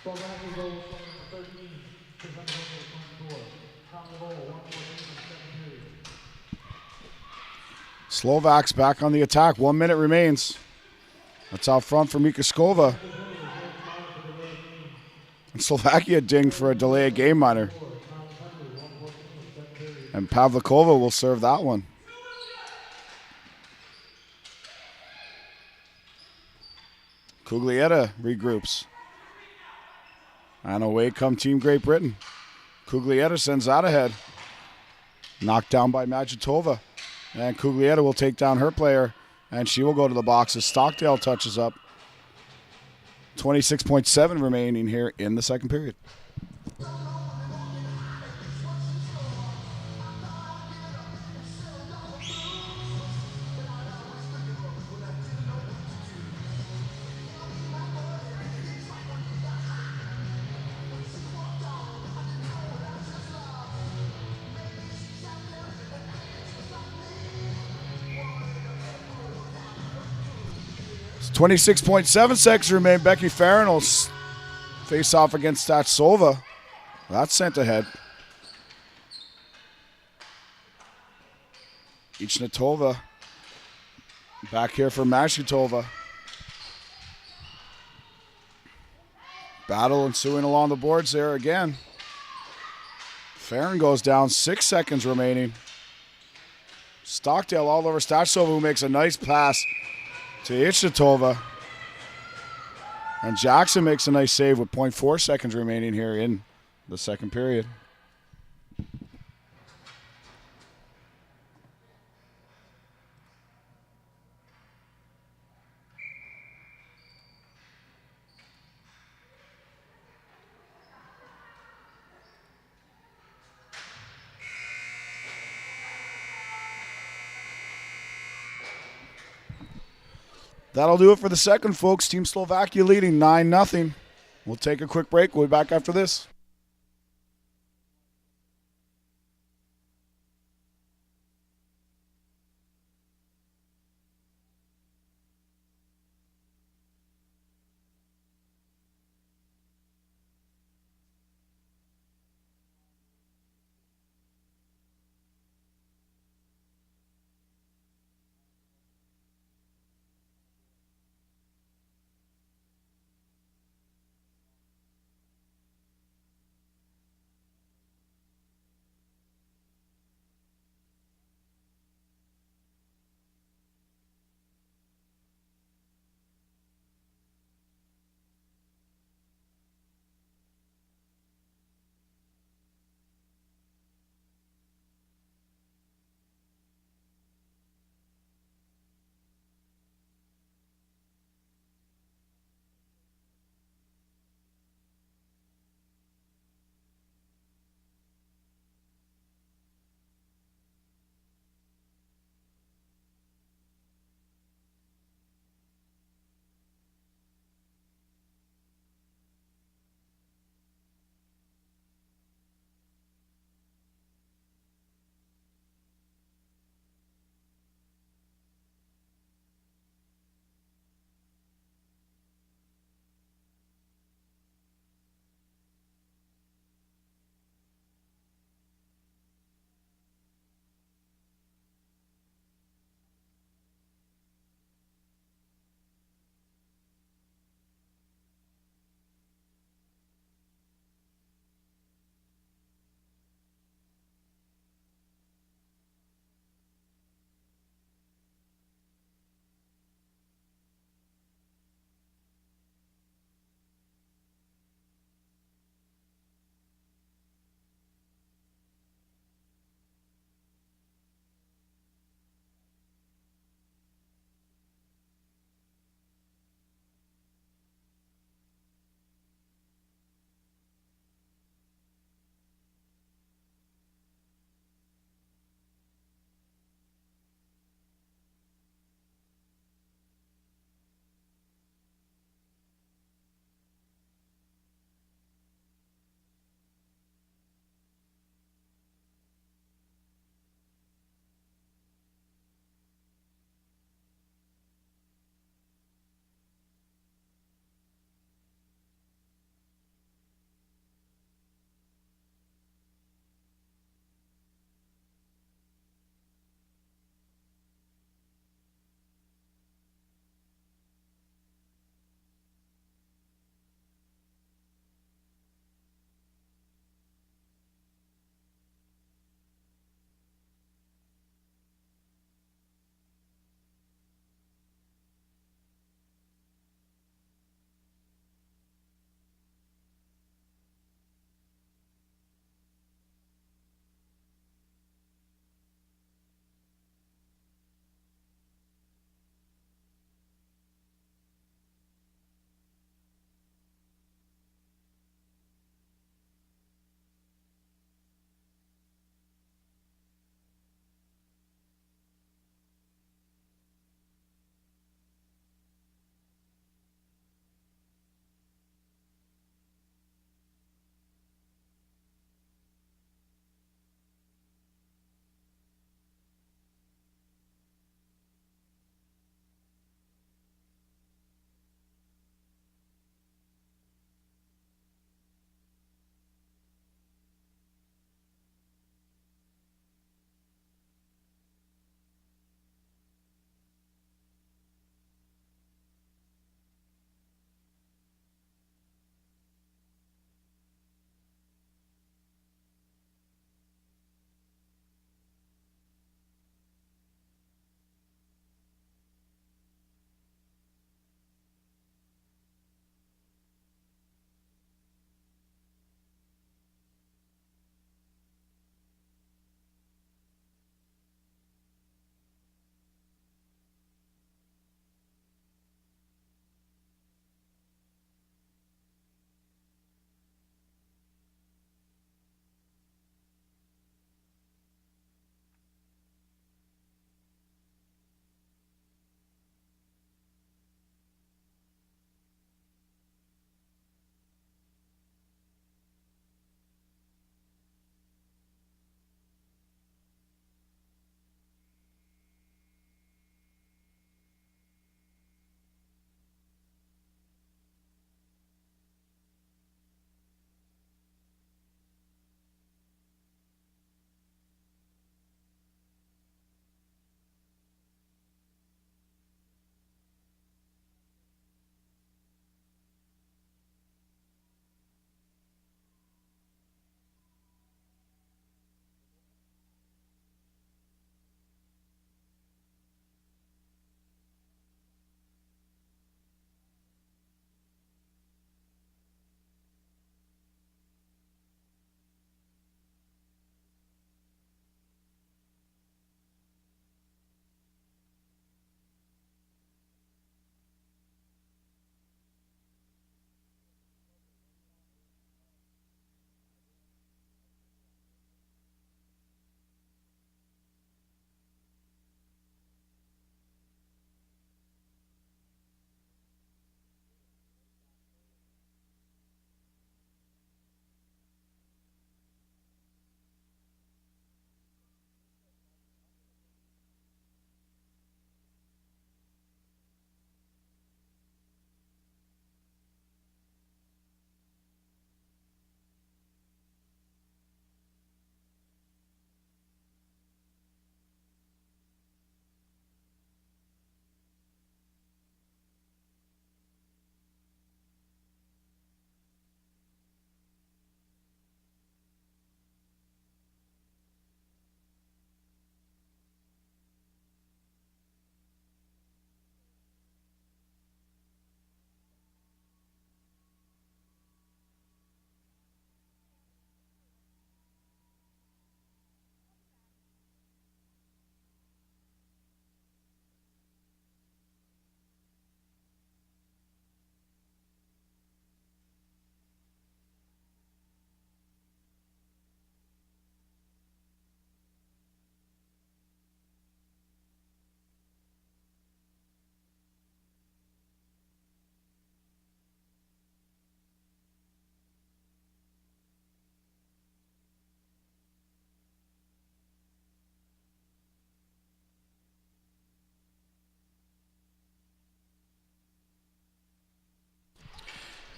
Slovakia goal was from number 13, defense number 24. Time to goal, 114 in the second period. Slovaks back on the attack. 1 minute remains. That's out front for Mikaskova. And Slovakia dinged for a delay of game minor. And Pavlikova will serve that one. Cuglietta regroups. And away come Team Great Britain. Cuglietta sends that ahead. Knocked down by Majitova. And Cuglietta will take down her player. And she will go to the box as Stockdale touches up. 26.7 remaining here in the second period. It's 26.7 seconds remain. Becky Farron will face off against Statsova. That's sent ahead. Ichnatova back here for Mashutova. Battle ensuing along the boards there again. Farron goes down, 6 seconds remaining. Stockdale all over Statsova, who makes a nice pass to Ichnatova. And Jackson makes a nice save with 0.4 seconds remaining here in the second period. That'll do it for the second, folks. Team Slovakia leading 9-0. We'll take a quick break. We'll be back after this.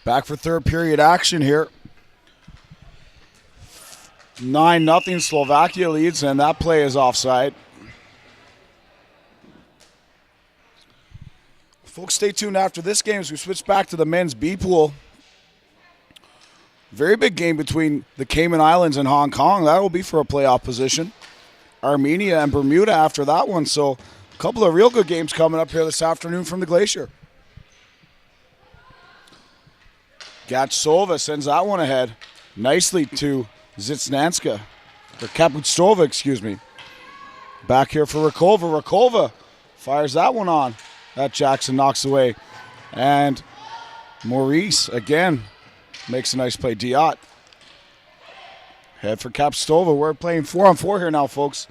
Back for third period action here. 9-0 Slovakia leads, and that play is offside. Folks, stay tuned after this game as we switch back to the men's B pool. Very big game between the Cayman Islands and Hong Kong. That will be for a playoff position. Armenia and Bermuda after that one. So a couple of real good games coming up here this afternoon from the Glacier. Gachsova sends that one ahead nicely to Zitsnanska. Or Kapustova, excuse me. Back here for Rakova. Rakova fires that one on. That Jackson knocks away. And Maurice, again, makes a nice play. Diot. Head for Kapustova. We're playing 4-on-4 here now, folks.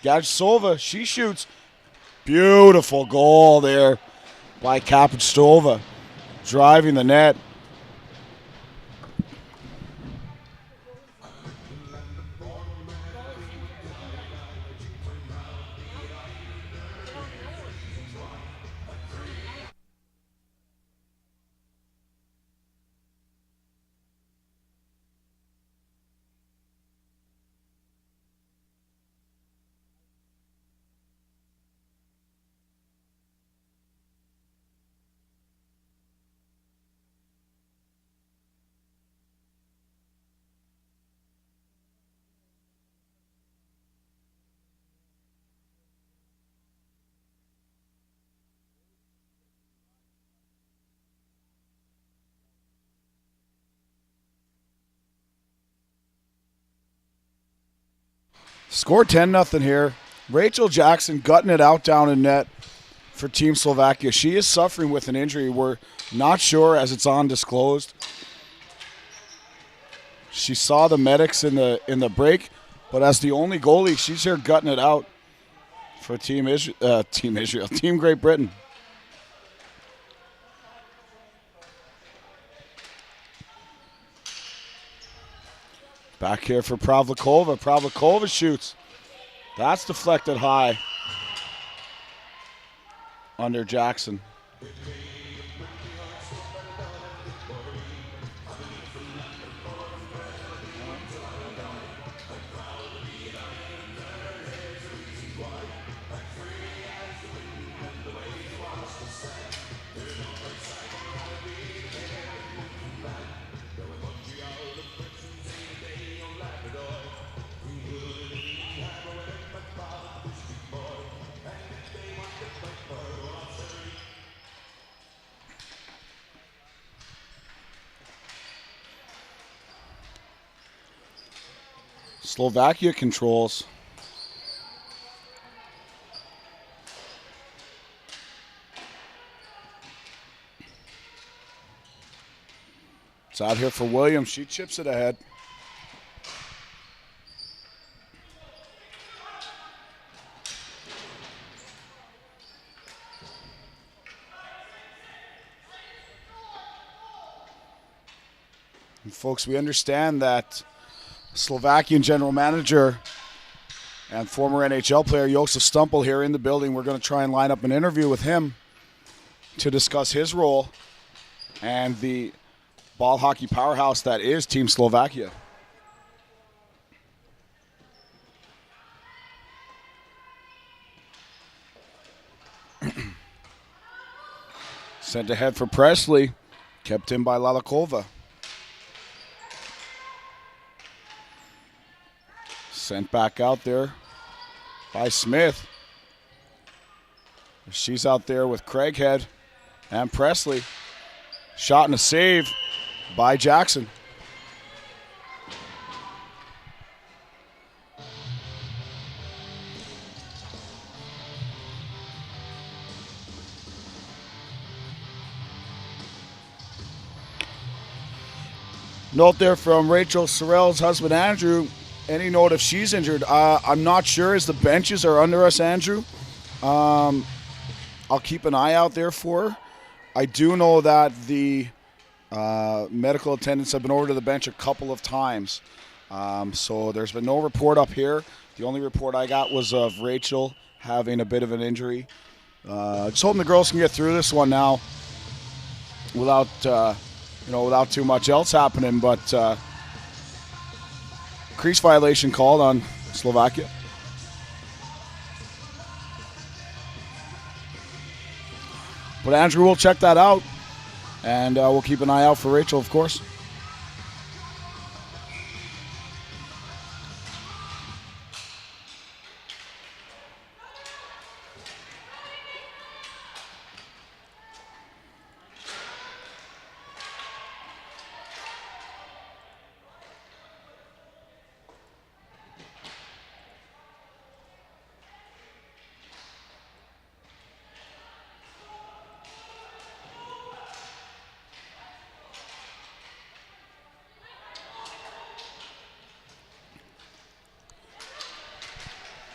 Gachsova, she shoots. Beautiful goal there by Kapustova. Driving the net. Score 10-0 here. Rachel Jackson gutting it out down in net for Team Slovakia. She is suffering with an injury. We're not sure as it's undisclosed. She saw the medics in the break, but as the only goalie, she's here gutting it out for Team Great Britain. Back here for Pavlikova. Pavlikova shoots. That's deflected high under Jackson. Slovakia controls. It's out here for Williams. She chips it ahead. And folks, we understand that Slovakian general manager and former NHL player Josef Stumpel here in the building. We're going to try and line up an interview with him to discuss his role and the ball hockey powerhouse that is Team Slovakia. Sent ahead for Presley, kept in by Lalakova. Sent back out there by Smith. She's out there with Craighead and Presley. Shot and a save by Jackson. Note there from Rachel Sorrell's husband, Andrew. Any note if she's injured? I'm not sure as the benches are under us, Andrew. I'll keep an eye out there for her. I do know that the medical attendants have been over to the bench a couple of times. So there's been no report up here. The only report I got was of Rachel having a bit of an injury. Just hoping the girls can get through this one now without without too much else happening. But crease violation called on Slovakia. But Andrew will check that out, and we'll keep an eye out for Rachel, of course.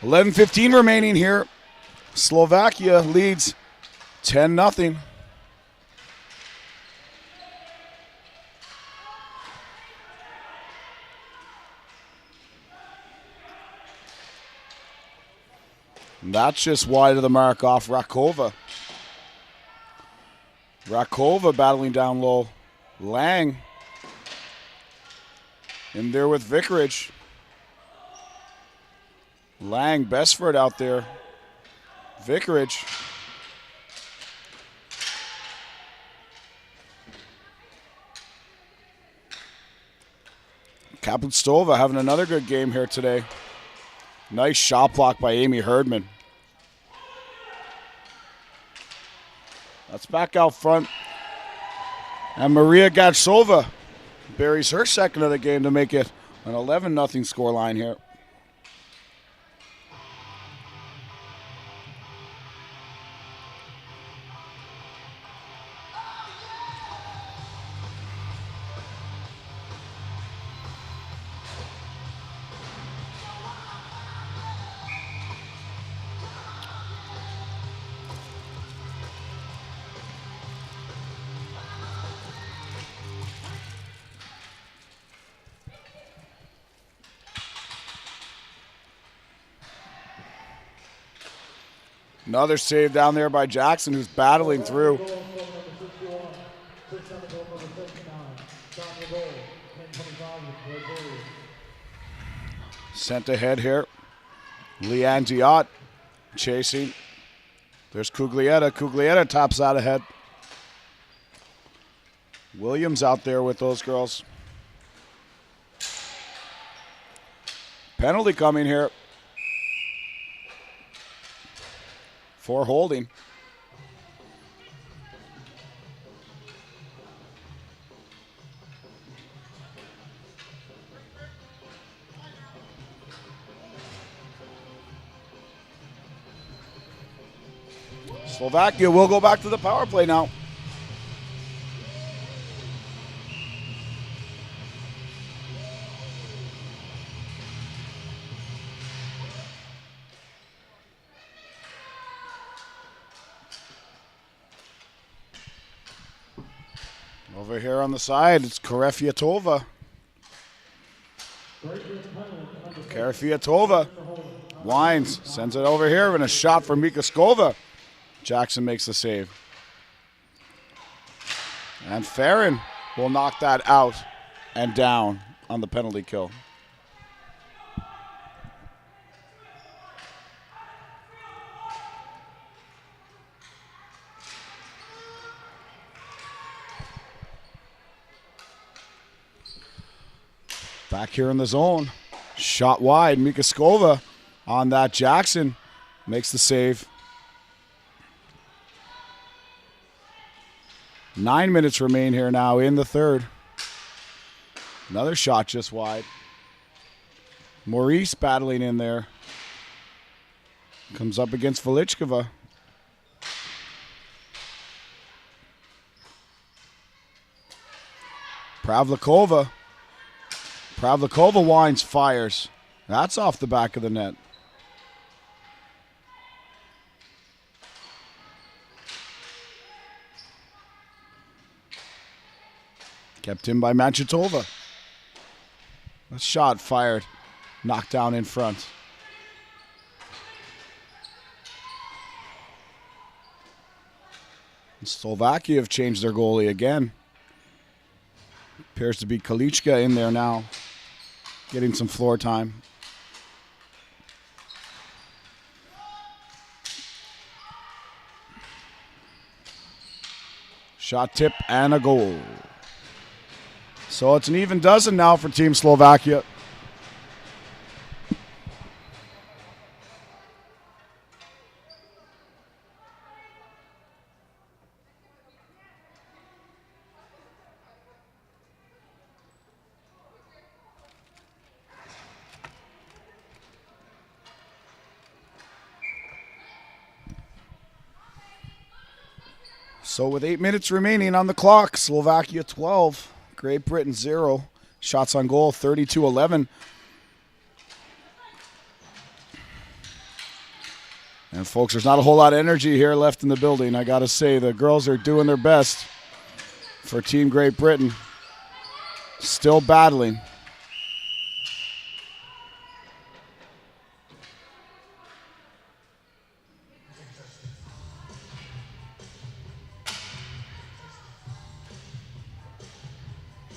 $11:15 remaining here. Slovakia leads 10-0. That's just wide of the mark off Rakova. Rakova battling down low. Lang in there with Vicarage. Lang, Besford out there. Vicarage. Kapustova having another good game here today. Nice shot block by Amy Herdman. That's back out front. And Maria Gatsova buries her second of the game to make it an 11-0 scoreline here. Another save down there by Jackson, who's battling through. Sent ahead here. Leanne Diot chasing. There's Cuglietta. Cuglietta tops out ahead. Williams out there with those girls. Penalty coming here. For holding. Slovakia will go back to the power play now. Over here on the side, it's Karefiatova. Karefiatova winds, sends it over here, and a shot for Mika Skova. Jackson makes the save. And Farron will knock that out and down on the penalty kill. Back here in the zone. Shot wide. Mika Skova on that. Jackson makes the save. 9 minutes remain here now in the third. Another shot just wide. Maurice battling in there. Comes up against Velichkova. Pavlikova. Pavlikova winds, fires. That's off the back of the net. Kept in by Machitova. A shot fired. Knocked down in front. And Slovakia have changed their goalie again. Appears to be Kalichka in there now, getting some floor time. Shot tip and a goal. So it's an even dozen now for Team Slovakia. So with 8 minutes remaining on the clock, Slovakia 12, Great Britain 0. Shots on goal 32-11. And folks, there's not a whole lot of energy here left in the building. I got to say, the girls are doing their best for Team Great Britain. Still battling.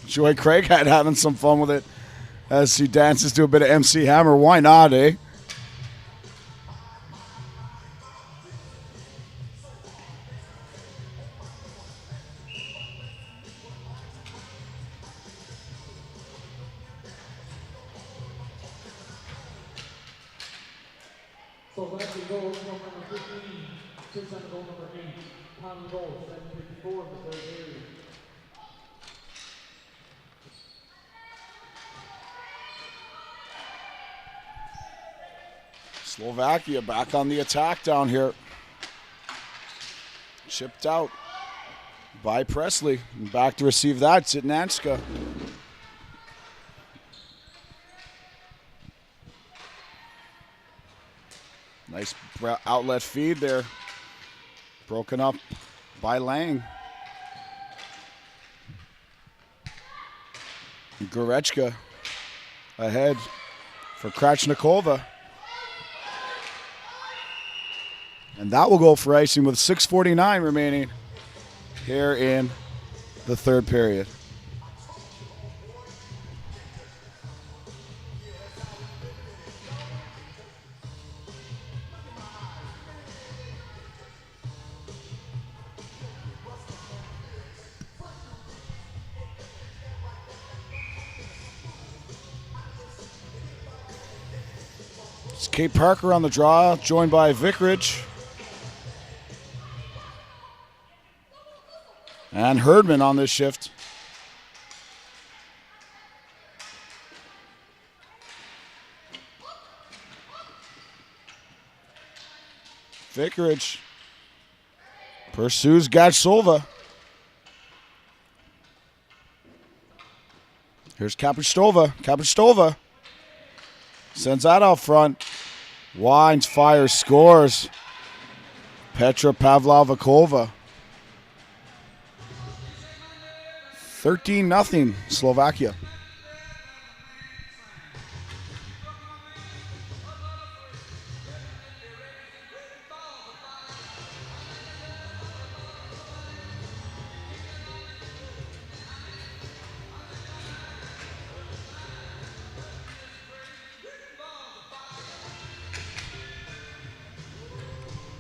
Joy Craig had having some fun with it as she dances to a bit of MC Hammer. Why not, eh? Slovakia goal from number 15. Sits on goal number 8. Time of goal, 7:54 in the third period. Slovakia back on the attack down here. Chipped out by Presley. And back to receive that, Zitnanska. Nice outlet feed there. Broken up by Lang. Gorechka ahead for Krachnikova. And that will go for icing with 6:49 remaining here in the third period. It's Kate Parker on the draw, joined by Vickridge. And Herdman on this shift. Vickridge pursues Gachsova. Here's Kapustova. Kapustova sends that out front. Winds, fires, scores. Petra Pavlovakova. 13-0 Slovakia.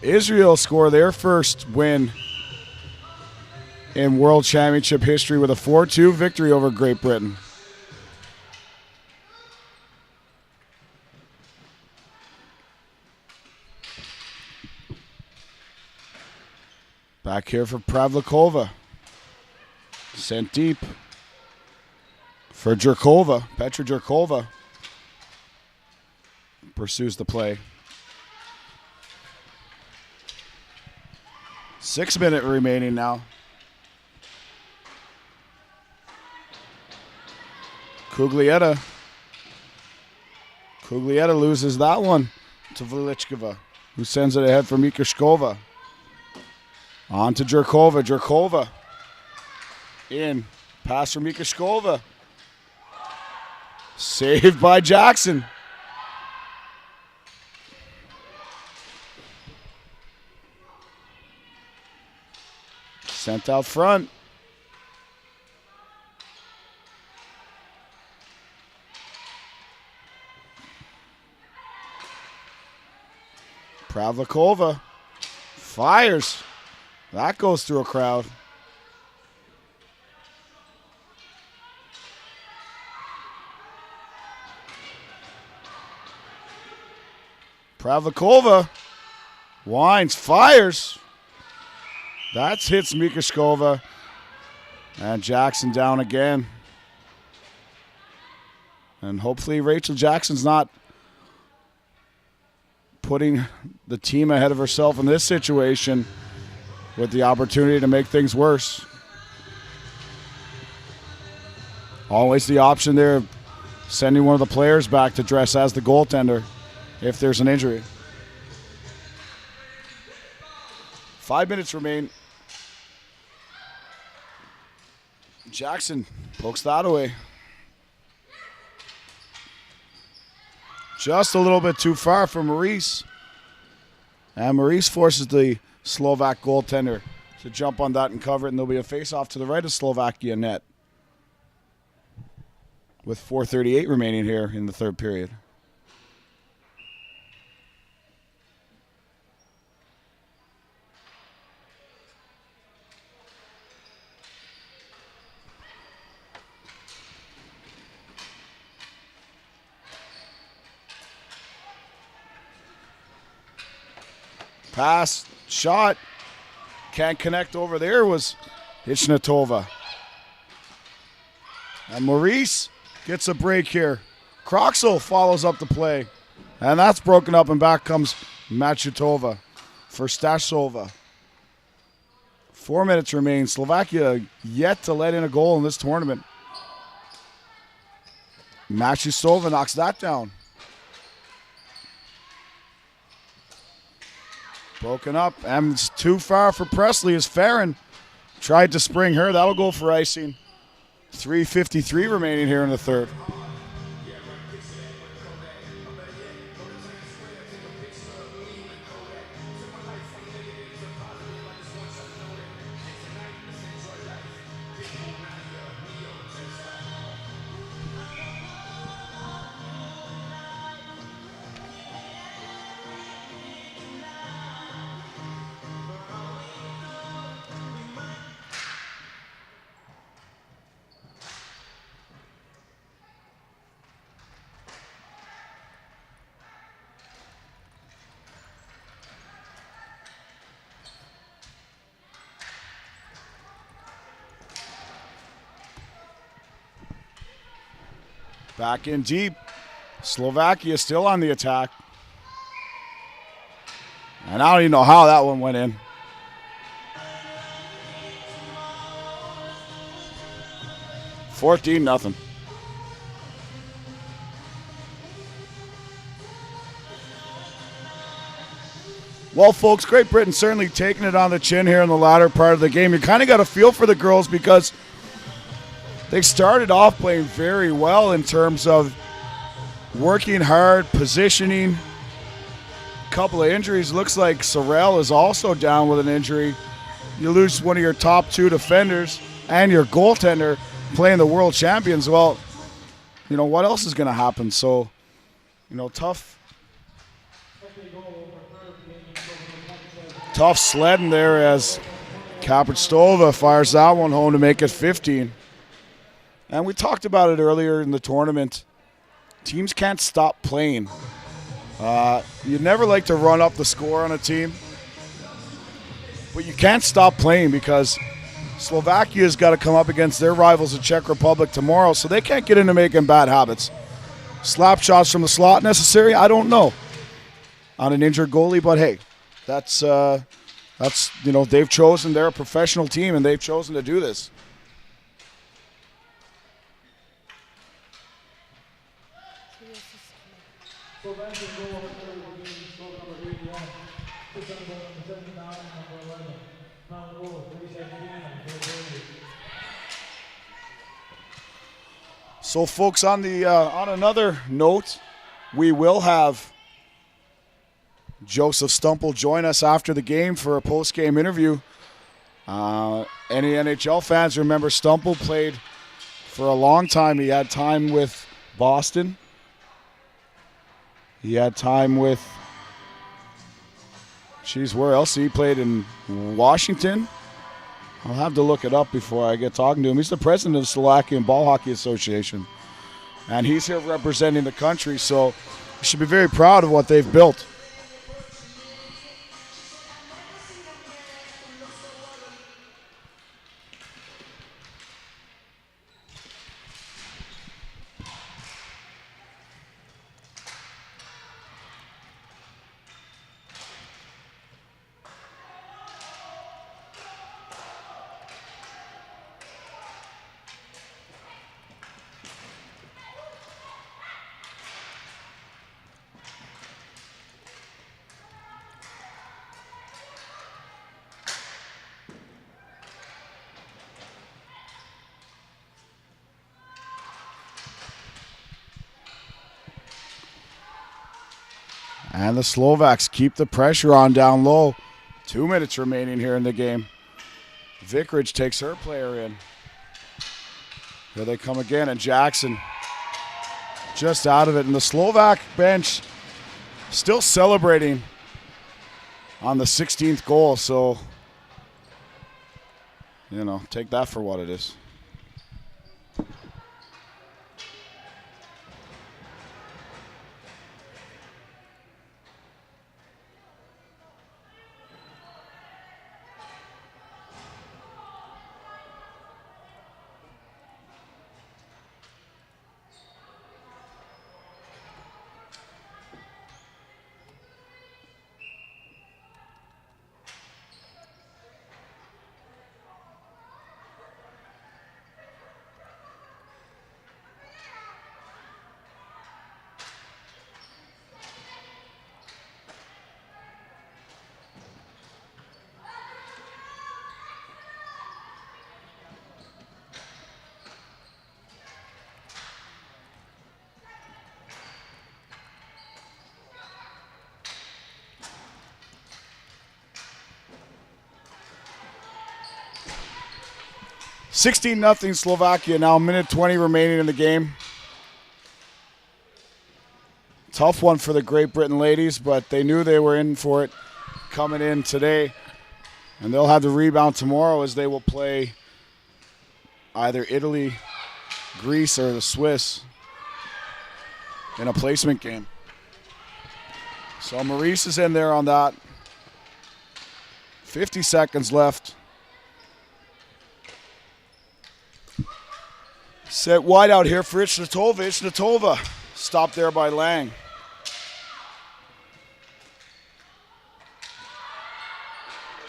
Israel score their first win in World Championship history with a 4-2 victory over Great Britain. Back here for Pavlikova. Sent deep for Jerkova. Petra Jerkova pursues the play. 6 minutes remaining now. Kuglietta. Kuglietta loses that one to Velichkova, who sends it ahead for Mikashkova. On to Jerkova. Jerkova in. Pass for Mikashkova. Saved by Jackson. Sent out front. Pavlikova fires. That goes through a crowd. Pavlikova winds, fires. That hits Mikashkova. And Jackson down again. And hopefully Rachel Jackson's not putting the team ahead of herself in this situation with the opportunity to make things worse. Always the option there of sending one of the players back to dress as the goaltender if there's an injury. 5 minutes remain. Jackson pokes that away. Just a little bit too far for Maurice. And Maurice forces the Slovak goaltender to jump on that and cover it, and there'll be a face-off to the right of Slovakia net with 4:38 remaining here in the third period. Pass, shot, can't connect over there was Ichnatova. And Maurice gets a break here. Kroxel follows up the play. And that's broken up, and back comes Machutova for Stasova. 4 minutes remain. Slovakia yet to let in a goal in this tournament. Machutova knocks that down. Broken up, and it's too far for Presley as Farron tried to spring her. That'll go for icing. 3:53 remaining here in the third. Back in deep. Slovakia still on the attack. And I don't even know how that one went in. $14-0. Well, folks, Great Britain certainly taking it on the chin here in the latter part of the game. You kind of got a feel for the girls because they started off playing very well in terms of working hard, positioning. A couple of injuries. Looks like Sorrell is also down with an injury. You lose one of your top two defenders and your goaltender playing the world champions. Well, you know, what else is going to happen? So, you know, tough sledding there as Kapristova fires that one home to make it 15. And we talked about it earlier in the tournament. Teams can't stop playing. You'd never like to run up the score on a team, but you can't stop playing because Slovakia's got to come up against their rivals in Czech Republic tomorrow, so they can't get into making bad habits. Slap shots from the slot necessary? I don't know. On an injured goalie, but hey, that's you know, they've chosen, they're a professional team and they've chosen to do this. So, folks, on another note, we will have Joseph Stumple join us after the game for a post-game interview. Any NHL fans remember Stumple played for a long time. He had time with Boston. He had time with She's where else? He played in Washington. I'll have to look it up before I get talking to him. He's the president of the Slovakian Ball Hockey Association. And he's here representing the country, so you should be very proud of what they've built. And the Slovaks keep the pressure on down low. 2 minutes remaining here in the game. Vickridge takes her player in. Here they come again, and Jackson just out of it. And the Slovak bench still celebrating on the 16th goal. So, take that for what it is. (16-0) Slovakia now, minute 20 remaining in the game. Tough one for the Great Britain ladies, but they knew they were in for it coming in today. And they'll have the rebound tomorrow as they will play either Italy, Greece, or the Swiss in a placement game. So Maurice is in there on that. 50 seconds left. Set wide out here for Ichnatova. Ichnatova stopped there by Lang.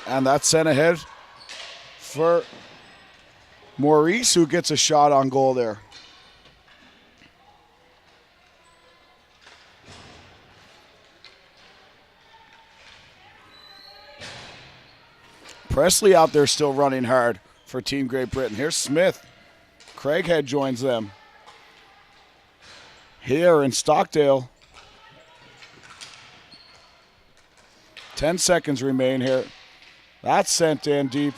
And that's sent ahead for Maurice, who gets a shot on goal there. Presley out there still running hard for Team Great Britain. Here's Smith. Craighead joins them. Here in Stockdale. 10 seconds remain here. That's sent in deep.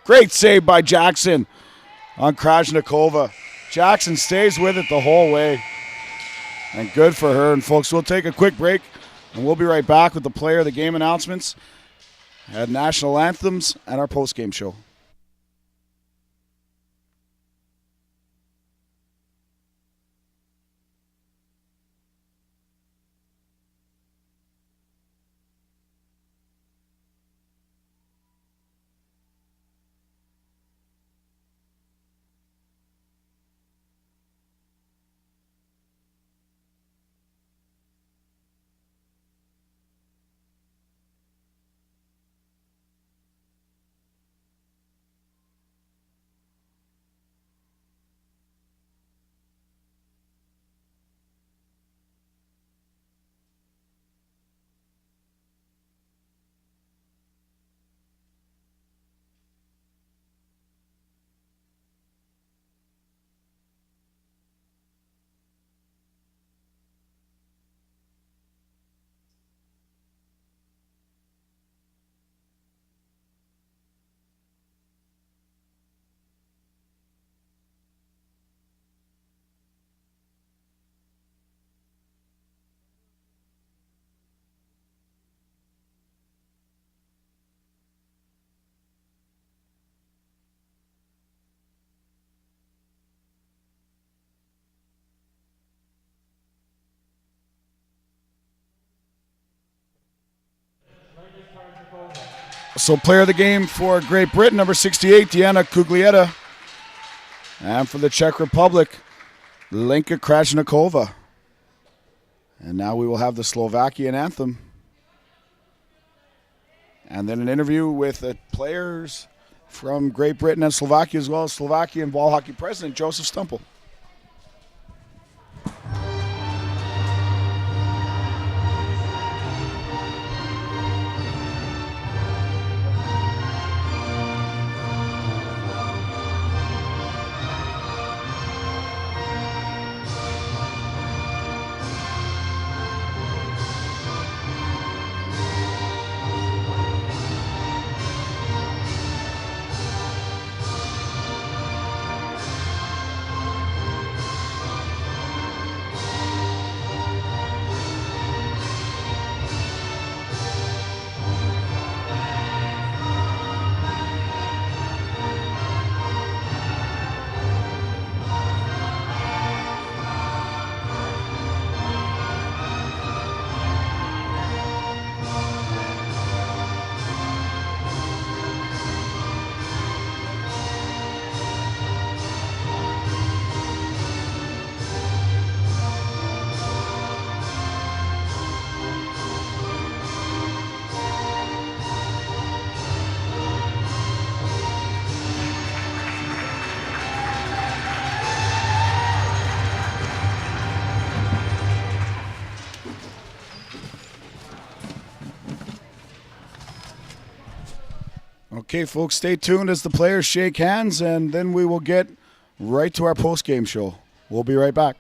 Great save by Jackson on Krajnikova. Jackson stays with it the whole way. And good for her. And folks, we'll take a quick break, and we'll be right back with the player of the game announcements, and national anthems, and our post-game show. So player of the game for Great Britain, number 68, Diana Kuglieta. And for the Czech Republic, Lenka Krajnikova. And now we will have the Slovakian anthem. And then an interview with the players from Great Britain and Slovakia, as well as Slovakian ball hockey president Joseph Stumple. Okay, folks, stay tuned as the players shake hands, and then we will get right to our post-game show. We'll be right back.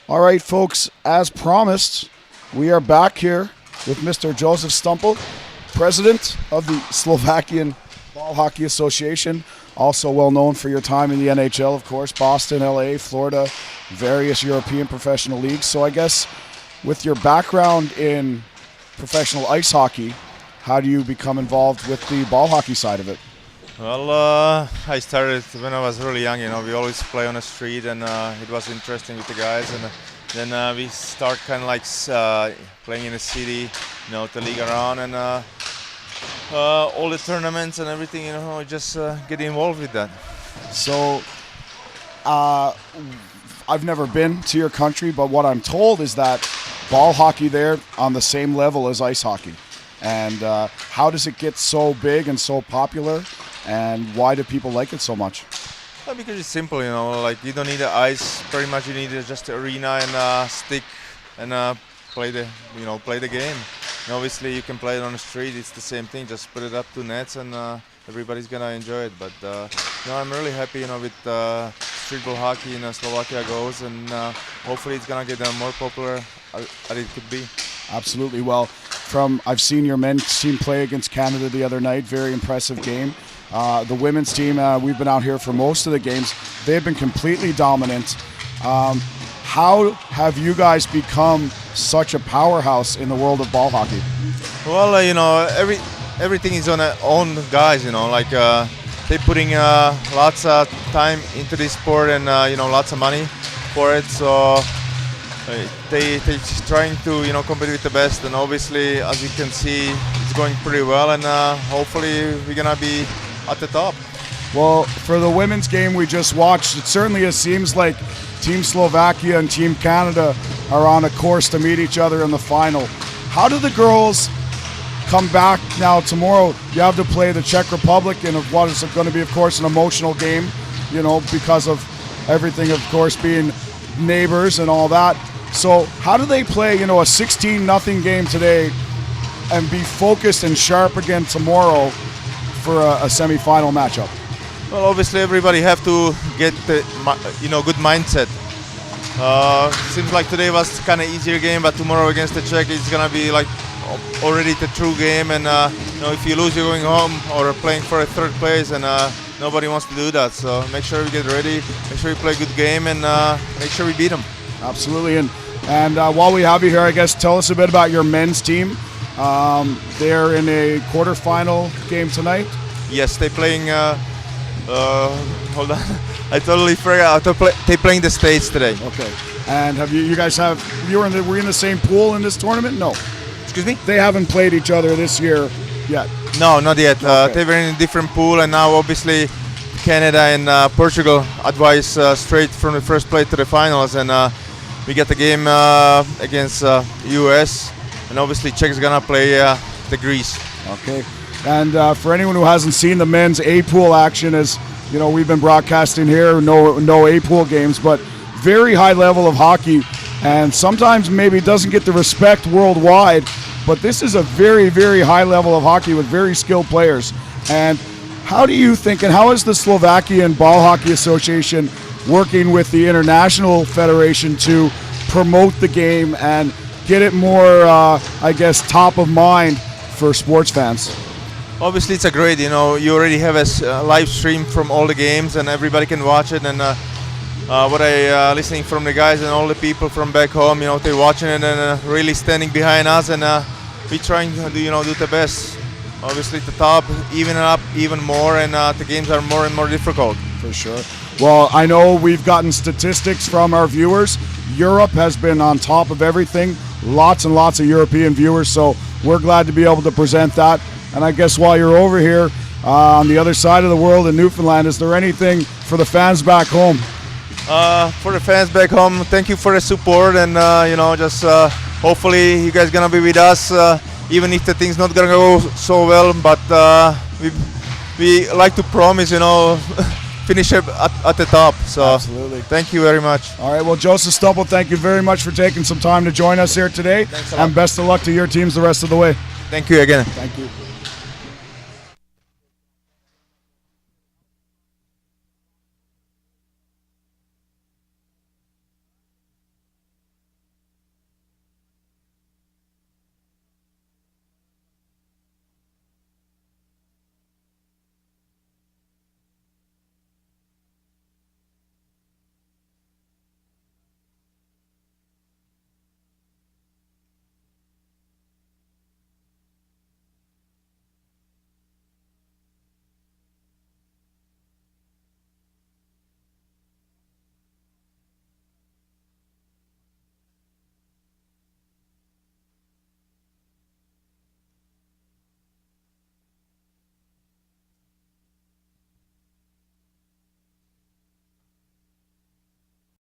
All right, folks, as promised, we are back here with Mr. Joseph Stumpel, president of the Slovakian Ball Hockey Association, also well known for your time in the NHL, of course, Boston, LA, Florida, various European professional leagues. So I guess with your background in professional ice hockey, how do you become involved with the ball hockey side of it? Well, I started when I was really young. We always play on the street, and it was interesting with the guys. And then we start kind of like playing in the city, the league around, and all the tournaments and everything. Just get involved with that. So, I've never been to your country, but what I'm told is that ball hockey there on the same level as ice hockey. And how does it get so big and so popular? And why do people like it so much? Well, because it's simple, like you don't need the ice. Pretty much you need just the arena and stick and play the game. And obviously you can play it on the street. It's the same thing. Just put it up to nets and everybody's gonna enjoy it. But I'm really happy, with street ball hockey in Slovakia goes, and hopefully it's gonna get more popular as it could be. Absolutely. Well, I've seen your men's team play against Canada the other night. Very impressive game. The women's team, we've been out here for most of the games. They've been completely dominant. How have you guys become such a powerhouse in the world of ball hockey? Well, everything is on their own guys. Like they're putting lots of time into this sport and lots of money for it. So they're trying to compete with the best, and obviously, as you can see, it's going pretty well, and hopefully we're gonna be at the top. Well, for the women's game we just watched, it certainly seems like Team Slovakia and Team Canada are on a course to meet each other in the final. How do the girls come back now? Tomorrow you have to play the Czech Republic in what is going to be, of course, an emotional game, because of everything, of course, being neighbors and all that. So how do they play, a 16-0 game today and be focused and sharp again tomorrow for a semi-final matchup? Well, obviously everybody have to get the good mindset. Seems like today was kind of easier game, but tomorrow against the Czech it's gonna be like already the true game. And if you lose, you're going home or playing for a third place, and nobody wants to do that. So make sure we get ready, make sure we play a good game, and make sure we beat them. Absolutely. And while we have you here, I guess tell us a bit about your men's team. They're in a quarterfinal game tonight. Yes, they're playing. Hold on, I totally forgot. They're playing the States today. Okay. And were you in the same pool in this tournament? No. Excuse me? They haven't played each other this year yet. No, not yet. Okay. They were in a different pool, and now obviously Canada and Portugal advise straight from the first play to the finals, and we get the game against US, and obviously Czech's gonna play the Greece. Okay. And for anyone who hasn't seen the men's A-pool action, as we've been broadcasting here, no A-pool games, but very high level of hockey, and sometimes maybe doesn't get the respect worldwide, but this is a very, very high level of hockey with very skilled players. And how do you think, and how is the Slovakian Ball Hockey Association working with the International Federation to promote the game and get it more, top of mind for sports fans? Obviously, it's a great, you already have a live stream from all the games, and everybody can watch it. And what I listening from the guys and all the people from back home, they're watching it and really standing behind us, and we trying to do the best. Obviously, the top, even up even more, and the games are more and more difficult. For sure. Well, I know we've gotten statistics from our viewers. Europe has been on top of everything. Lots and lots of European viewers, so we're glad to be able to present that. And I guess while you're over here on the other side of the world in Newfoundland, is there anything for the fans back home? For the fans back home, thank you for the support, and just hopefully you guys gonna be with us, even if the thing's not gonna go so well. But we like to promise, finish up at the top. So absolutely. Thank you very much. All right. Well, Joseph Stumpel, thank you very much for taking some time to join us here today. Thanks a lot. And best of luck to your teams the rest of the way. Thank you again. Thank you.